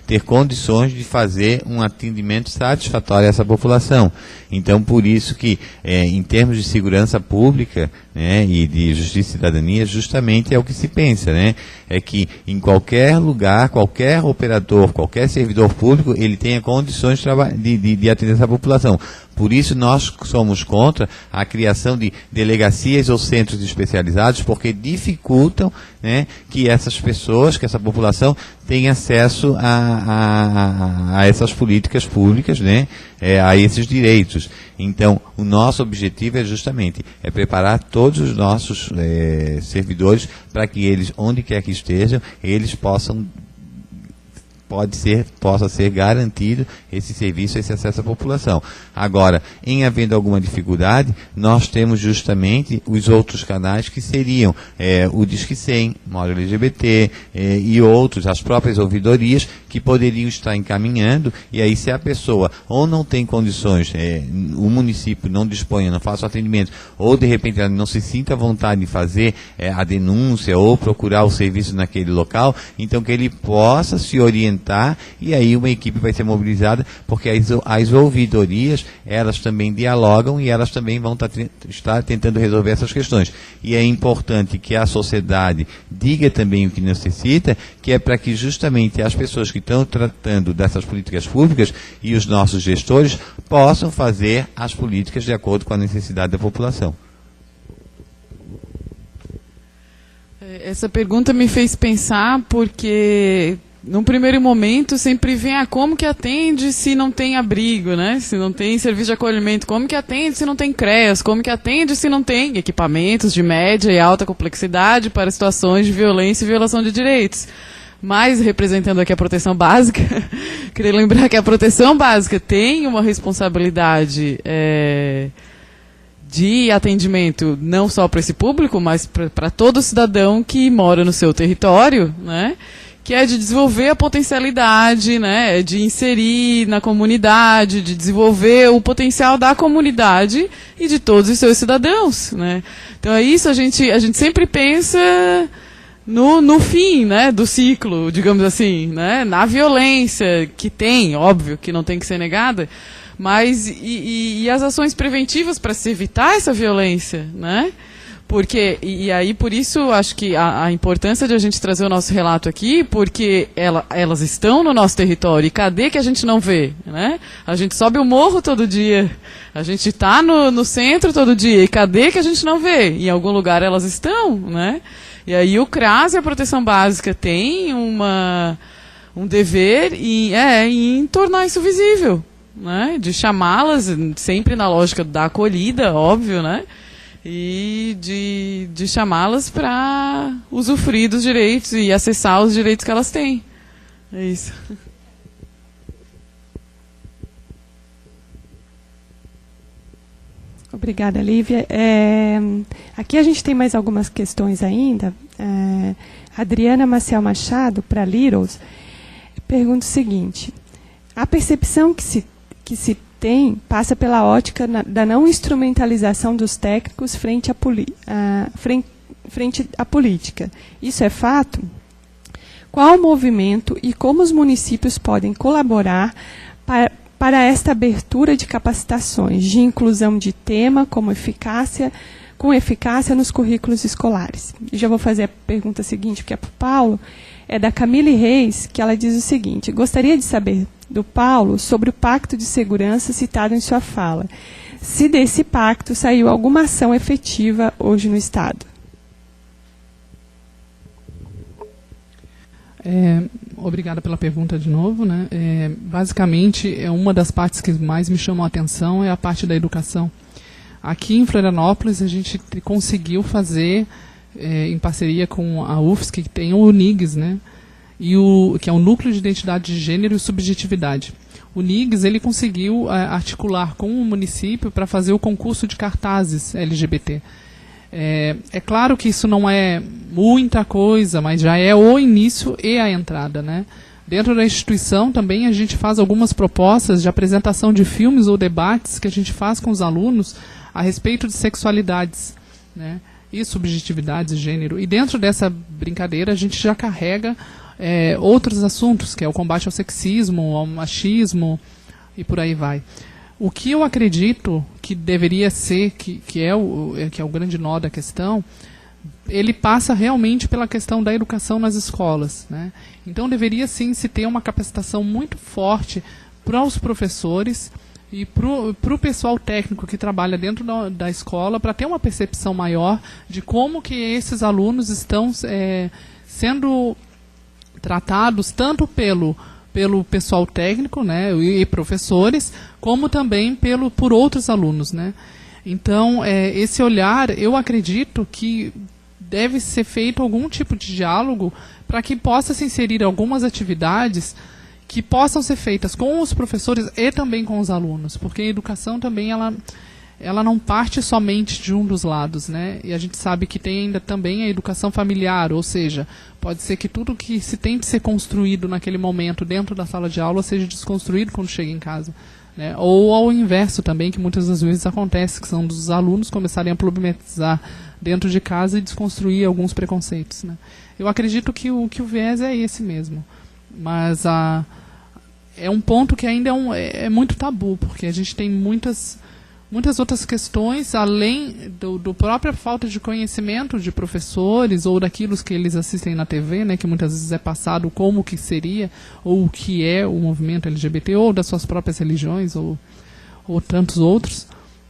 ter condições de fazer um atendimento satisfatório a essa população. Então, por isso que, em termos de segurança pública, né, e de justiça e cidadania, justamente é o que se pensa, né? É que em qualquer lugar, qualquer operador, qualquer servidor público, ele tenha condições de atender essa população. Por isso, nós somos contra a criação de delegacias ou centros especializados, porque dificultam, né, que essas pessoas, que essa população tenha acesso a essas políticas públicas, né, a esses direitos. Então, o nosso objetivo é justamente preparar todos os nossos servidores para que eles, onde quer que estejam, eles possam possa ser garantido esse serviço, esse acesso à população. Agora, em havendo alguma dificuldade, nós temos justamente os outros canais que seriam o Disque 100, Móvel LGBT e outros, as próprias ouvidorias, que poderiam estar encaminhando, e aí se a pessoa ou não tem condições, o município não dispõe, não faça o atendimento, ou de repente ela não se sinta à vontade de fazer a denúncia ou procurar o serviço naquele local, então que ele possa se orientar, e aí uma equipe vai ser mobilizada, porque as ouvidorias, elas também dialogam e elas também vão estar tentando resolver essas questões. E é importante que a sociedade diga também o que necessita, que é para que justamente as pessoas que estão tratando dessas políticas públicas e os nossos gestores possam fazer as políticas de acordo com a necessidade da população. Essa pergunta me fez pensar porque, num primeiro momento, sempre vem como que atende se não tem abrigo, né? Se não tem serviço de acolhimento, como que atende se não tem CREAS, como que atende se não tem equipamentos de média e alta complexidade para situações de violência e violação de direitos. Mas, representando aqui a proteção básica, queria lembrar que a proteção básica tem uma responsabilidade de atendimento não só para esse público, mas para todo cidadão que mora no seu território, né? Que é de desenvolver a potencialidade, né? De inserir na comunidade, de desenvolver o potencial da comunidade e de todos os seus cidadãos, né? Então é isso, a gente sempre pensa no fim, né, do ciclo, digamos assim, né? Na violência que tem, óbvio que não tem que ser negada, mas e as ações preventivas para se evitar essa violência, né? Porque, e aí por isso acho que a importância de a gente trazer o nosso relato aqui, porque elas estão no nosso território, e cadê que a gente não vê, né? A gente sobe o morro todo dia, a gente está no centro todo dia, e cadê que a gente não vê? Em algum lugar elas estão, né? E aí o CRAS e a Proteção Básica têm um dever em tornar isso visível, né? De chamá-las, sempre na lógica da acolhida, óbvio, né? E de chamá-las para usufruir dos direitos e acessar os direitos que elas têm. É isso. Obrigada, Lívia. Aqui a gente tem mais algumas questões ainda. Adriana Maciel Machado, para Littles, pergunta o seguinte: a percepção que se tem passa pela ótica da não instrumentalização dos técnicos frente à política. Isso é fato? Qual o movimento e como os municípios podem colaborar para esta abertura de capacitações de inclusão de tema com eficácia nos currículos escolares? E já vou fazer a pergunta seguinte, que é para o Paulo, é da Camille Reis, que ela diz o seguinte: gostaria de saber do Paulo sobre o Pacto de Segurança citado em sua fala. Se desse pacto saiu alguma ação efetiva hoje no Estado? Obrigada pela pergunta de novo, né? Basicamente, uma das partes que mais me chamou a atenção é a parte da educação. Aqui em Florianópolis, a gente conseguiu fazer, em parceria com a UFSC, que tem o NIGS, né? Que é o Núcleo de Identidade de Gênero e Subjetividade. O NIGS ele conseguiu articular com o município para fazer o concurso de cartazes LGBT. É claro que isso não é muita coisa, mas já é o início e a entrada, né? Dentro da instituição também a gente faz algumas propostas de apresentação de filmes ou debates que a gente faz com os alunos a respeito de sexualidades, né? E subjetividades e gênero. E dentro dessa brincadeira a gente já carrega outros assuntos, que é o combate ao sexismo, ao machismo e por aí vai. O que eu acredito que deveria ser, que é o grande nó da questão, ele passa realmente pela questão da educação nas escolas, né? Então deveria sim se ter uma capacitação muito forte para os professores e para o pessoal técnico que trabalha dentro da escola, para ter uma percepção maior de como que esses alunos estão sendo tratados tanto pelo pessoal técnico, né, e professores, como também por outros alunos, né? Então, esse olhar, eu acredito que deve ser feito algum tipo de diálogo para que possa se inserir algumas atividades que possam ser feitas com os professores e também com os alunos, porque a educação também ela não parte somente de um dos lados, né? E a gente sabe que tem ainda também a educação familiar, ou seja, pode ser que tudo que se tente ser construído naquele momento dentro da sala de aula seja desconstruído quando chega em casa, né? Ou ao inverso também, que muitas das vezes acontece, que são dos alunos começarem a problematizar dentro de casa e desconstruir alguns preconceitos, né? Eu acredito que o viés é esse mesmo, mas é um ponto que ainda é muito tabu, porque a gente tem muitas outras questões, além do própria falta de conhecimento de professores ou daquilo que eles assistem na TV, né, que muitas vezes é passado como que seria, ou o que é o movimento LGBT, ou das suas próprias religiões, ou tantos outros,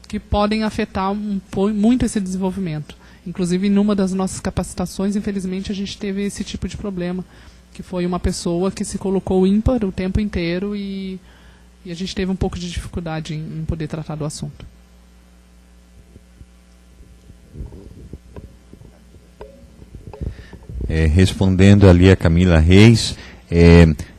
que podem afetar muito esse desenvolvimento. Inclusive, em uma das nossas capacitações, infelizmente, a gente teve esse tipo de problema, que foi uma pessoa que se colocou ímpar o tempo inteiro e a gente teve um pouco de dificuldade em poder tratar do assunto. Respondendo ali a Camila Reis,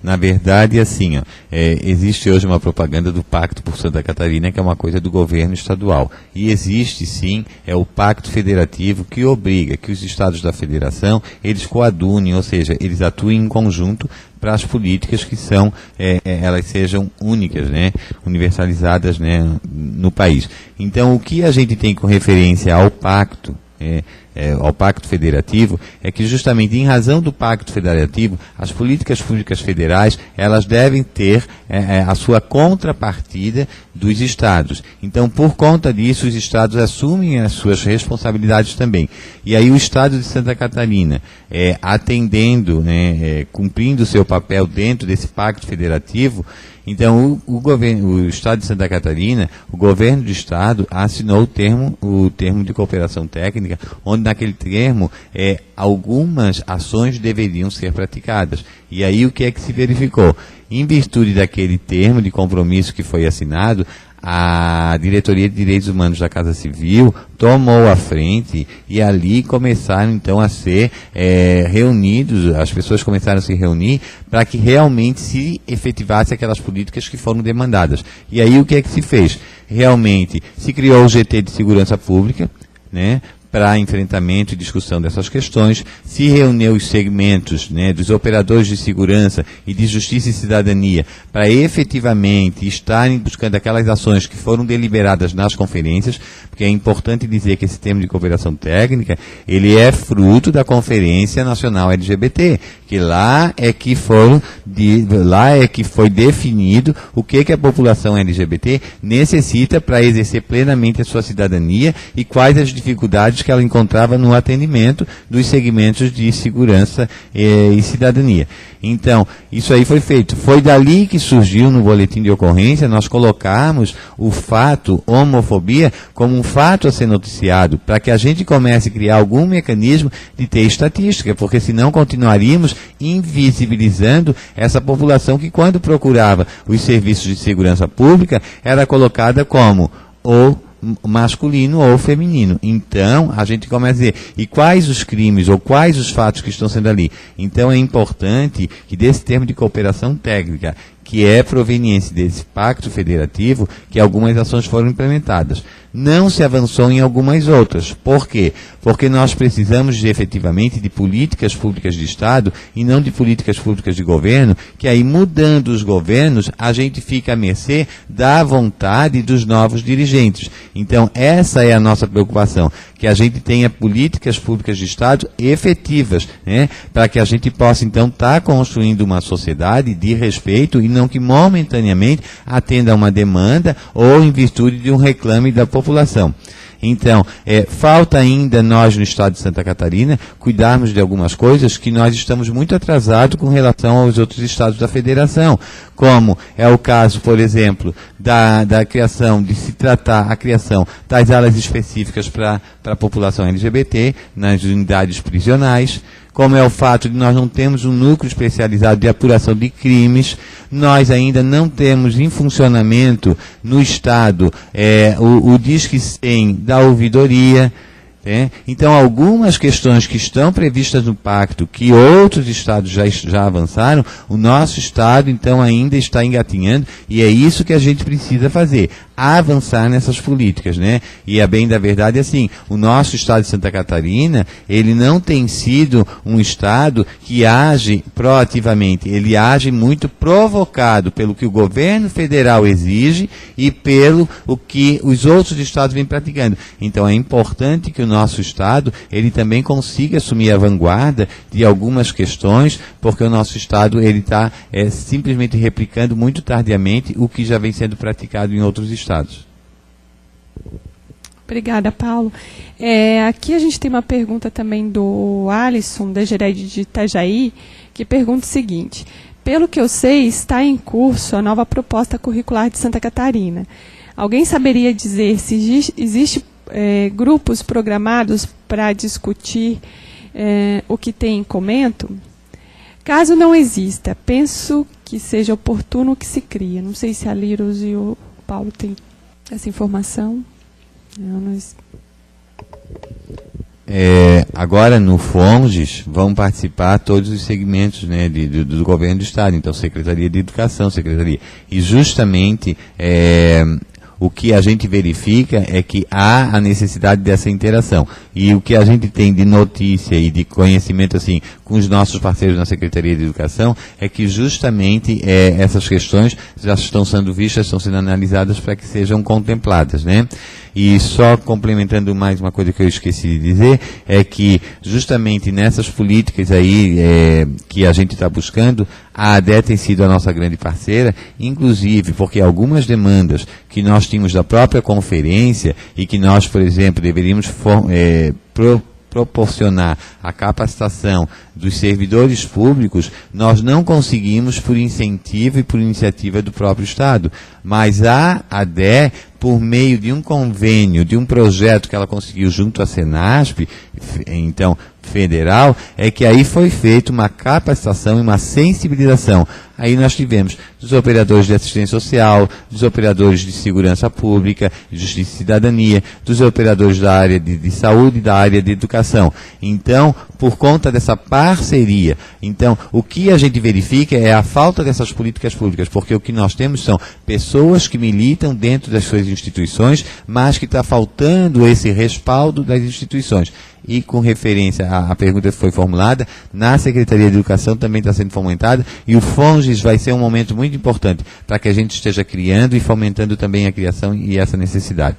na verdade, assim, existe hoje uma propaganda do Pacto por Santa Catarina, que é uma coisa do governo estadual. E existe, sim, o Pacto Federativo, que obriga que os estados da federação, eles coadunem, ou seja, eles atuem em conjunto para as políticas que elas sejam únicas, né, universalizadas, né, no país. Então, o que a gente tem com referência ao Pacto, ao Pacto Federativo, é que justamente em razão do Pacto Federativo, as políticas públicas federais, elas devem ter a sua contrapartida dos estados. Então, por conta disso, os estados assumem as suas responsabilidades também. E aí o estado de Santa Catarina, atendendo, né, cumprindo o seu papel dentro desse Pacto Federativo, então o Estado de Santa Catarina, o governo do Estado assinou o termo de cooperação técnica, onde naquele termo algumas ações deveriam ser praticadas. E aí o que é que se verificou? Em virtude daquele termo de compromisso que foi assinado, a Diretoria de Direitos Humanos da Casa Civil tomou a frente e ali começaram então a ser reunidos, as pessoas começaram a se reunir para que realmente se efetivasse aquelas políticas que foram demandadas. E aí o que é que se fez? Realmente se criou o GT de Segurança Pública, né, para enfrentamento e discussão dessas questões, se reuniu os segmentos, né, dos operadores de segurança e de justiça e cidadania para efetivamente estarem buscando aquelas ações que foram deliberadas nas conferências, porque é importante dizer que esse termo de cooperação técnica, ele é fruto da Conferência Nacional LGBT, que lá é que foi definido o que a população LGBT necessita para exercer plenamente a sua cidadania e quais as dificuldades que ela encontrava no atendimento dos segmentos de segurança e cidadania. Então, isso aí foi feito. Foi dali que surgiu no boletim de ocorrência nós colocarmos o fato homofobia como um fato a ser noticiado, para que a gente comece a criar algum mecanismo de ter estatística, porque senão continuaríamos invisibilizando essa população que, quando procurava os serviços de segurança pública, era colocada como ou masculino ou feminino. Então, a gente começa a dizer, e quais os crimes ou quais os fatos que estão sendo ali? Então, é importante que desse termo de cooperação técnica, que é proveniente desse pacto federativo, que algumas ações foram implementadas. Não se avançou em algumas outras. Por quê? Porque nós precisamos efetivamente de políticas públicas de Estado e não de políticas públicas de governo, que aí, mudando os governos, a gente fica à mercê da vontade dos novos dirigentes. Então, essa é a nossa preocupação, que a gente tenha políticas públicas de Estado efetivas, né, para que a gente possa, então, estar construindo uma sociedade de respeito e não que momentaneamente atenda a uma demanda ou em virtude de um reclame da população. Então, falta ainda nós no Estado de Santa Catarina cuidarmos de algumas coisas que nós estamos muito atrasados com relação aos outros estados da federação, como é o caso, por exemplo, da criação, de se tratar a criação das alas específicas para a população LGBT nas unidades prisionais, como é o fato de nós não termos um núcleo especializado de apuração de crimes, nós ainda não temos em funcionamento no Estado o Disque 100 da ouvidoria, Então, algumas questões que estão previstas no pacto, que outros estados já avançaram, o nosso estado, então, ainda está engatinhando, e é isso que a gente precisa fazer, avançar nessas políticas, E a bem da verdade, assim, o nosso estado de Santa Catarina, ele não tem sido um estado que age proativamente, ele age muito provocado pelo que o governo federal exige e pelo o que os outros estados vêm praticando. Então, é importante que o nosso estado, ele também consiga assumir a vanguarda de algumas questões, porque o nosso estado, ele está simplesmente replicando muito tardiamente o que já vem sendo praticado em outros estados. Obrigada, Paulo. Aqui a gente tem uma pergunta também do Alisson, da Gered de Itajaí, que pergunta o seguinte: pelo que eu sei, está em curso a nova proposta curricular de Santa Catarina. Alguém saberia dizer se existe grupos programados para discutir o que tem em comento? Caso não exista, penso que seja oportuno que se crie. Não sei se a Liros e o Paulo têm essa informação. Agora, no FONGES, vão participar todos os segmentos do governo do Estado. Então, Secretaria de Educação, Secretaria. E justamente o que a gente verifica é que há a necessidade dessa interação. E o que a gente tem de notícia e de conhecimento, assim, com os nossos parceiros na Secretaria de Educação, é que justamente essas questões já estão sendo vistas, estão sendo analisadas para que sejam contempladas, E só complementando mais uma coisa que eu esqueci de dizer, é que justamente nessas políticas aí que a gente está buscando, a ADE tem sido a nossa grande parceira, inclusive porque algumas demandas que nós tínhamos da própria conferência e que nós, por exemplo, deveríamos proporcionar a capacitação dos servidores públicos, nós não conseguimos por incentivo e por iniciativa do próprio Estado. Mas a ADE, por meio de um convênio, de um projeto que ela conseguiu junto à Senasp, então federal, é que aí foi feita uma capacitação e uma sensibilização. Aí nós tivemos dos operadores de assistência social, dos operadores de segurança pública, justiça e cidadania, dos operadores da área de saúde e da área de educação. Então, por conta dessa parceria, então, o que a gente verifica é a falta dessas políticas públicas, porque o que nós temos são pessoas que militam dentro das suas instituições, mas que está faltando esse respaldo das instituições. E com referência à pergunta que foi formulada, na Secretaria de Educação também está sendo fomentada, e o FONGES vai ser um momento muito importante para que a gente esteja criando e fomentando também a criação e essa necessidade.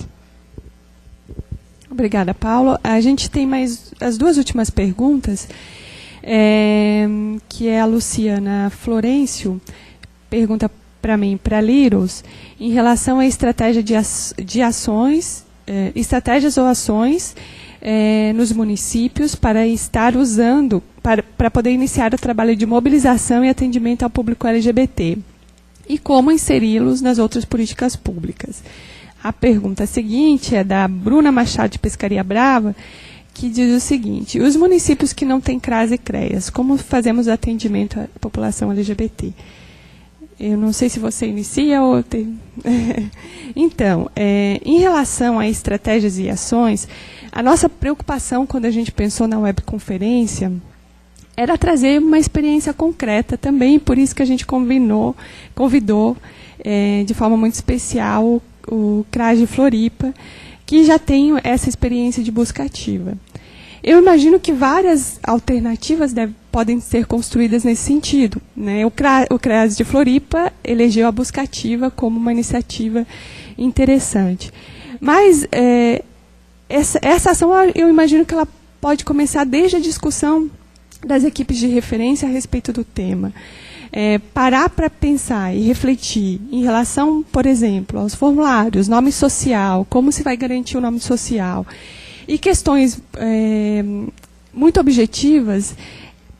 Obrigada, Paulo. A gente tem mais as duas últimas perguntas, que é a Luciana Florencio, pergunta para mim, para Liros, em relação à estratégia de ações, estratégias ou ações nos municípios para estar usando, para poder iniciar o trabalho de mobilização e atendimento ao público LGBT e como inseri-los nas outras políticas públicas. A pergunta seguinte é da Bruna Machado de Pescaria Brava, que diz o seguinte: os municípios que não têm CRAS e CREAS, como fazemos atendimento à população LGBT? Eu não sei se você inicia ou tem... Então, em relação a estratégias e ações, a nossa preocupação quando a gente pensou na webconferência era trazer uma experiência concreta também, por isso que a gente convidou de forma muito especial o CRAS de Floripa, que já tem essa experiência de busca ativa. Eu imagino que várias alternativas podem ser construídas nesse sentido, O CRAS de Floripa elegeu a busca ativa como uma iniciativa interessante. Mas essa ação, eu imagino que ela pode começar desde a discussão das equipes de referência a respeito do tema. Parar para pensar e refletir em relação, por exemplo, aos formulários, nome social, como se vai garantir o nome social, e questões muito objetivas,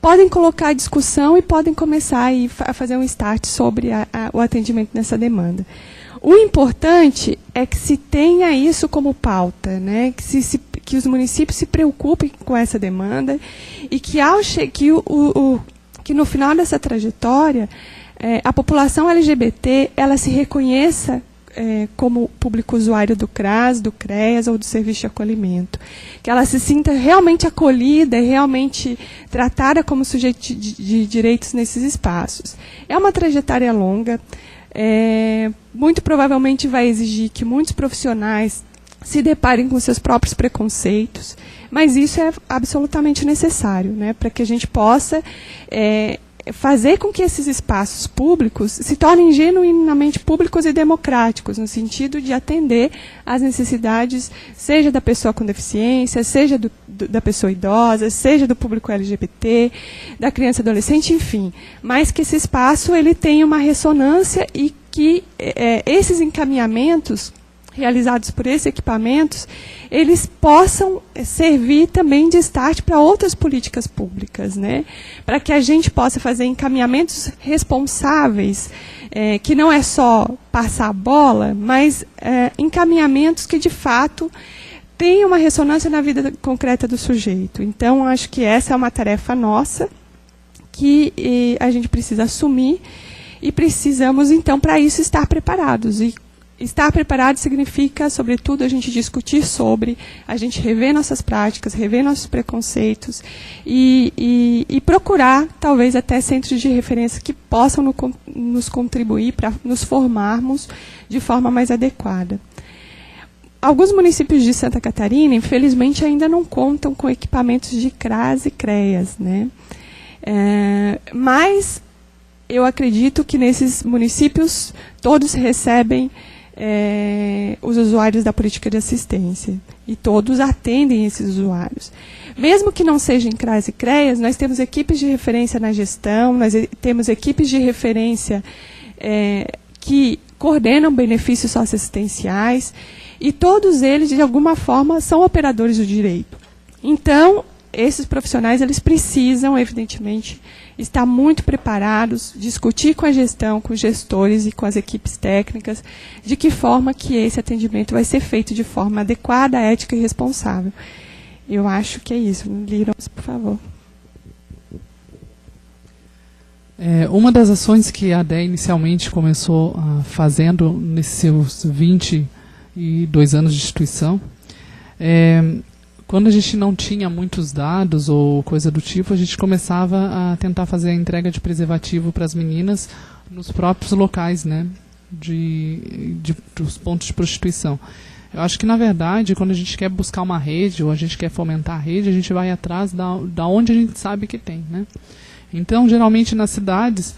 podem colocar a discussão e podem começar a fazer um start sobre o atendimento nessa demanda. O importante é que se tenha isso como pauta, que os municípios se preocupem com essa demanda e que no final dessa trajetória a população LGBT ela se reconheça como público usuário do CRAS, do CREAS ou do serviço de acolhimento. Que ela se sinta realmente acolhida e realmente tratada como sujeito de direitos nesses espaços. É uma trajetória longa, muito provavelmente vai exigir que muitos profissionais se deparem com seus próprios preconceitos, mas isso é absolutamente necessário, né, para que a gente possa fazer com que esses espaços públicos se tornem genuinamente públicos e democráticos, no sentido de atender às necessidades, seja da pessoa com deficiência, seja da pessoa idosa, seja do público LGBT, da criança e adolescente, enfim. Mas que esse espaço ele tenha uma ressonância e que esses encaminhamentos realizados por esses equipamentos, eles possam servir também de start para outras políticas públicas, né? Para que a gente possa fazer encaminhamentos responsáveis, que não é só passar a bola, mas encaminhamentos que, de fato, tenham uma ressonância na vida concreta do sujeito. Então, acho que essa é uma tarefa nossa, que a gente precisa assumir, e precisamos, então, para isso, estar preparados. E estar preparado significa, sobretudo, a gente discutir sobre, a gente rever nossas práticas, rever nossos preconceitos e procurar, talvez, até centros de referência que possam nos contribuir para nos formarmos de forma mais adequada. Alguns municípios de Santa Catarina, infelizmente, ainda não contam com equipamentos de CRAS e CREAS, né? Mas eu acredito que nesses municípios todos recebem os usuários da política de assistência. E todos atendem esses usuários. Mesmo que não sejam em CRAS e CREAS, nós temos equipes de referência na gestão, nós temos equipes de referência que coordenam benefícios socioassistenciais, e todos eles, de alguma forma, são operadores do direito. Então, esses profissionais eles precisam, evidentemente, estar muito preparados, discutir com a gestão, com os gestores e com as equipes técnicas, de que forma que esse atendimento vai ser feito de forma adequada, ética e responsável. Eu acho que é isso. Liros, por favor. Uma das ações que a ADE inicialmente começou fazendo nesses seus 22 anos de instituição, quando a gente não tinha muitos dados ou coisa do tipo, a gente começava a tentar fazer a entrega de preservativo para as meninas nos próprios locais, né, dos pontos de prostituição. Eu acho que, na verdade, quando a gente quer buscar uma rede ou a gente quer fomentar a rede, a gente vai atrás da onde a gente sabe que tem, né? Então, geralmente, nas cidades,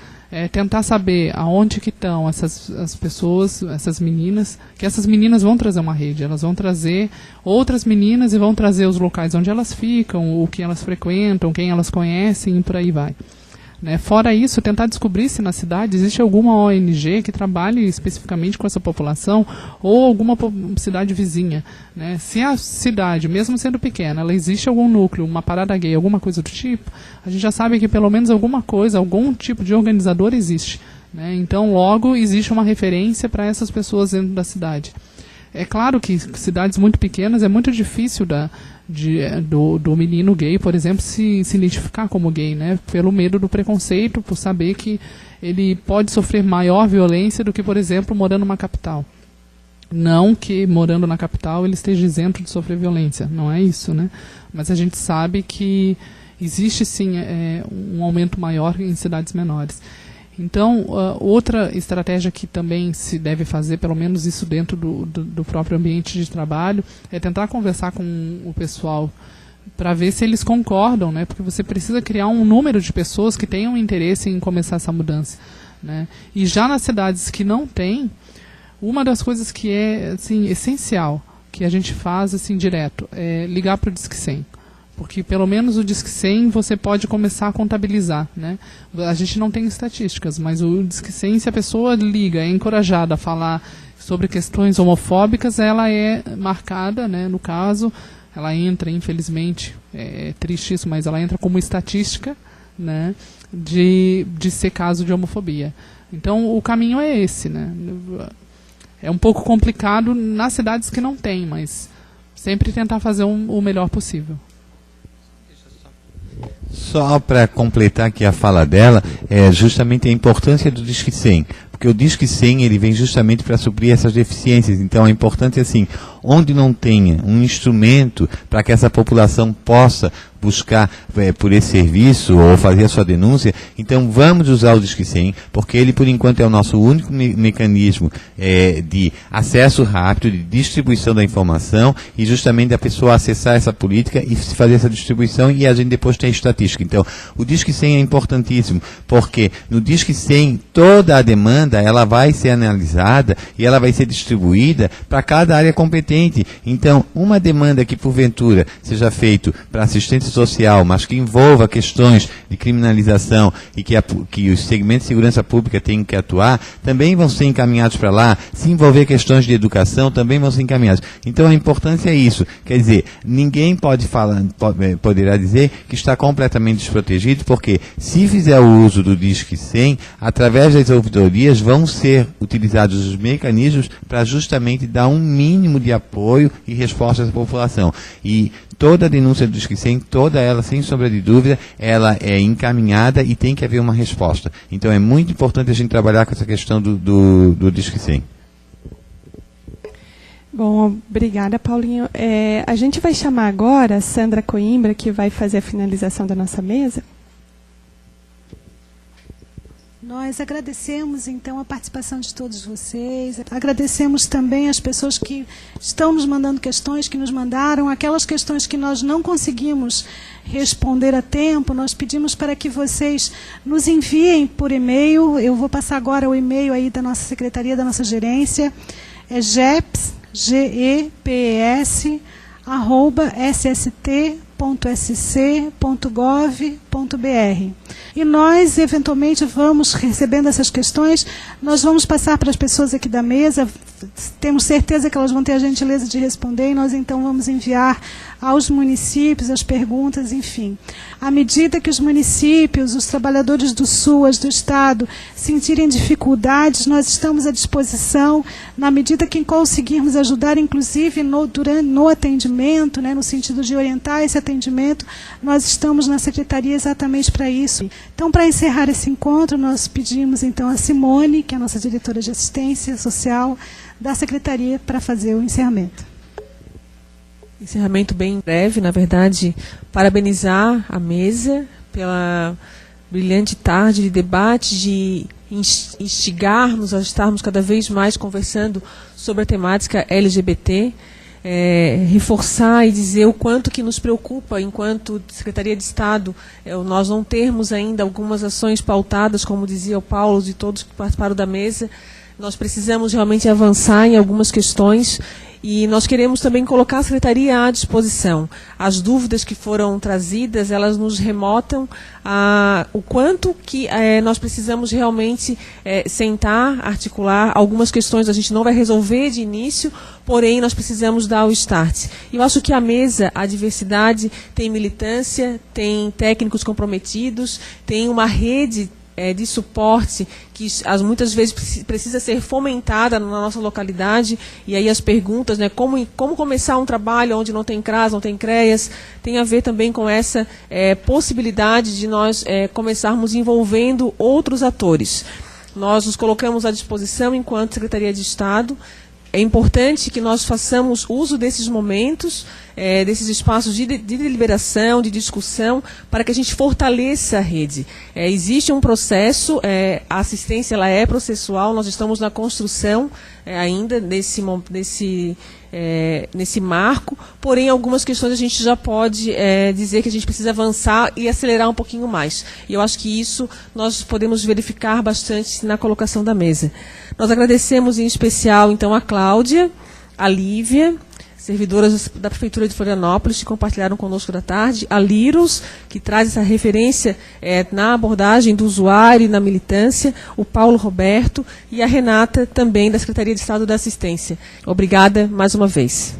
tentar saber aonde que estão as pessoas, essas meninas, que essas meninas vão trazer uma rede, elas vão trazer outras meninas e vão trazer os locais onde elas ficam, o que elas frequentam, quem elas conhecem e por aí vai. Né? Fora isso, tentar descobrir se na cidade existe alguma ONG que trabalhe especificamente com essa população ou alguma cidade vizinha. Né? Se a cidade, mesmo sendo pequena, ela existe algum núcleo, uma parada gay, alguma coisa do tipo, a gente já sabe que pelo menos alguma coisa, algum tipo de organizador existe. Né? Então, logo, existe uma referência para essas pessoas dentro da cidade. É claro que cidades muito pequenas é muito difícil do menino gay, por exemplo, se identificar como gay, né? Pelo medo do preconceito, por saber que ele pode sofrer maior violência do que, por exemplo, morando numa capital. Não que morando na capital ele esteja isento de sofrer violência, não é isso, né? Mas a gente sabe que existe sim um aumento maior em cidades menores. Então, outra estratégia que também se deve fazer, pelo menos isso dentro do próprio ambiente de trabalho, é tentar conversar com o pessoal para ver se eles concordam, né? Porque você precisa criar um número de pessoas que tenham interesse em começar essa mudança. Né? E já nas cidades que não tem, uma das coisas que é assim, essencial, que a gente faz assim, direto, é ligar para o Disque 100. Porque pelo menos o Disque 100 você pode começar a contabilizar. Né? A gente não tem estatísticas, mas o Disque 100, se a pessoa liga, é encorajada a falar sobre questões homofóbicas, ela é marcada, né, no caso, ela entra, infelizmente, é triste isso, mas ela entra como estatística, né, de ser caso de homofobia. Então o caminho é esse. Né? É um pouco complicado nas cidades que não tem, mas sempre tentar fazer o melhor possível. Só para completar aqui a fala dela, é justamente a importância do Disque 100, porque o Disque 100 ele vem justamente para suprir essas deficiências. Então é importante assim, onde não tenha um instrumento para que essa população possa buscar por esse serviço ou fazer a sua denúncia, então vamos usar o Disque 100, porque ele por enquanto é o nosso único mecanismo de acesso rápido, de distribuição da informação e justamente a pessoa acessar essa política e fazer essa distribuição e a gente depois tem a estatística. Então o Disque 100 é importantíssimo, porque no Disque 100 toda a demanda ela vai ser analisada e ela vai ser distribuída para cada área competente. Então uma demanda que porventura seja feito para assistência social, mas que envolva questões de criminalização e que os segmentos de segurança pública têm que atuar, também vão ser encaminhados para lá. Se envolver questões de educação, também vão ser encaminhados. Então a importância é isso. Quer dizer, ninguém poderá dizer que está completamente desprotegido, porque se fizer o uso do Disque 100, através das ouvidorias vão ser utilizados os mecanismos para justamente dar um mínimo de apoio e resposta à população. E toda a denúncia do Disque 100, toda ela, sem sombra de dúvida, ela é encaminhada e tem que haver uma resposta. Então é muito importante a gente trabalhar com essa questão do Disque 100. Bom, obrigada, Paulinho. A gente vai chamar agora a Sandra Coimbra, que vai fazer a finalização da nossa mesa. Nós agradecemos, então, a participação de todos vocês. Agradecemos também as pessoas que estão nos mandando questões, que nos mandaram. Aquelas questões que nós não conseguimos responder a tempo, nós pedimos para que vocês nos enviem por e-mail. Eu vou passar agora o e-mail aí da nossa secretaria, da nossa gerência. É geps@sst.sc.gov.br. E nós, eventualmente, vamos recebendo essas questões, nós vamos passar para as pessoas aqui da mesa, temos certeza que elas vão ter a gentileza de responder, e nós então vamos enviar aos municípios as perguntas, enfim. À medida que os municípios, os trabalhadores do SUAS, do Estado, sentirem dificuldades, nós estamos à disposição, na medida que conseguirmos ajudar, inclusive no atendimento, né, no sentido de orientar esse atendimento, nós estamos na Secretaria exatamente para isso. Então, para encerrar esse encontro, nós pedimos então a Simone, que é a nossa diretora de assistência social da Secretaria, para fazer o encerramento. Encerramento bem breve, na verdade, parabenizar a mesa pela brilhante tarde de debate, de instigar-nos a estarmos cada vez mais conversando sobre a temática LGBT, reforçar e dizer o quanto que nos preocupa, enquanto Secretaria de Estado, nós não termos ainda algumas ações pautadas, como dizia o Paulo, de todos que participaram da mesa. Nós precisamos realmente avançar em algumas questões e nós queremos também colocar a Secretaria à disposição. As dúvidas que foram trazidas, elas nos remotam o quanto que nós precisamos realmente sentar, articular. Algumas questões a gente não vai resolver de início, porém nós precisamos dar o start. Eu acho que a mesa, a diversidade, tem militância, tem técnicos comprometidos, tem uma rede de suporte que muitas vezes precisa ser fomentada na nossa localidade, e aí as perguntas, né, como começar um trabalho onde não tem CRAS, não tem CREAS, tem a ver também com essa possibilidade de nós começarmos envolvendo outros atores. Nós nos colocamos à disposição enquanto Secretaria de Estado. É importante que nós façamos uso desses momentos, desses espaços de deliberação, de discussão, para que a gente fortaleça a rede. Existe um processo, a assistência ela é processual, nós estamos na construção ainda nesse marco, porém algumas questões a gente já pode dizer que a gente precisa avançar e acelerar um pouquinho mais. E eu acho que isso nós podemos verificar bastante na colocação da mesa. Nós agradecemos em especial então a Cláudia, a Lívia, servidoras da Prefeitura de Florianópolis, que compartilharam conosco da tarde, a Liros, que traz essa referência na abordagem do usuário e na militância, o Paulo Roberto e a Renata, também da Secretaria de Estado da Assistência. Obrigada mais uma vez.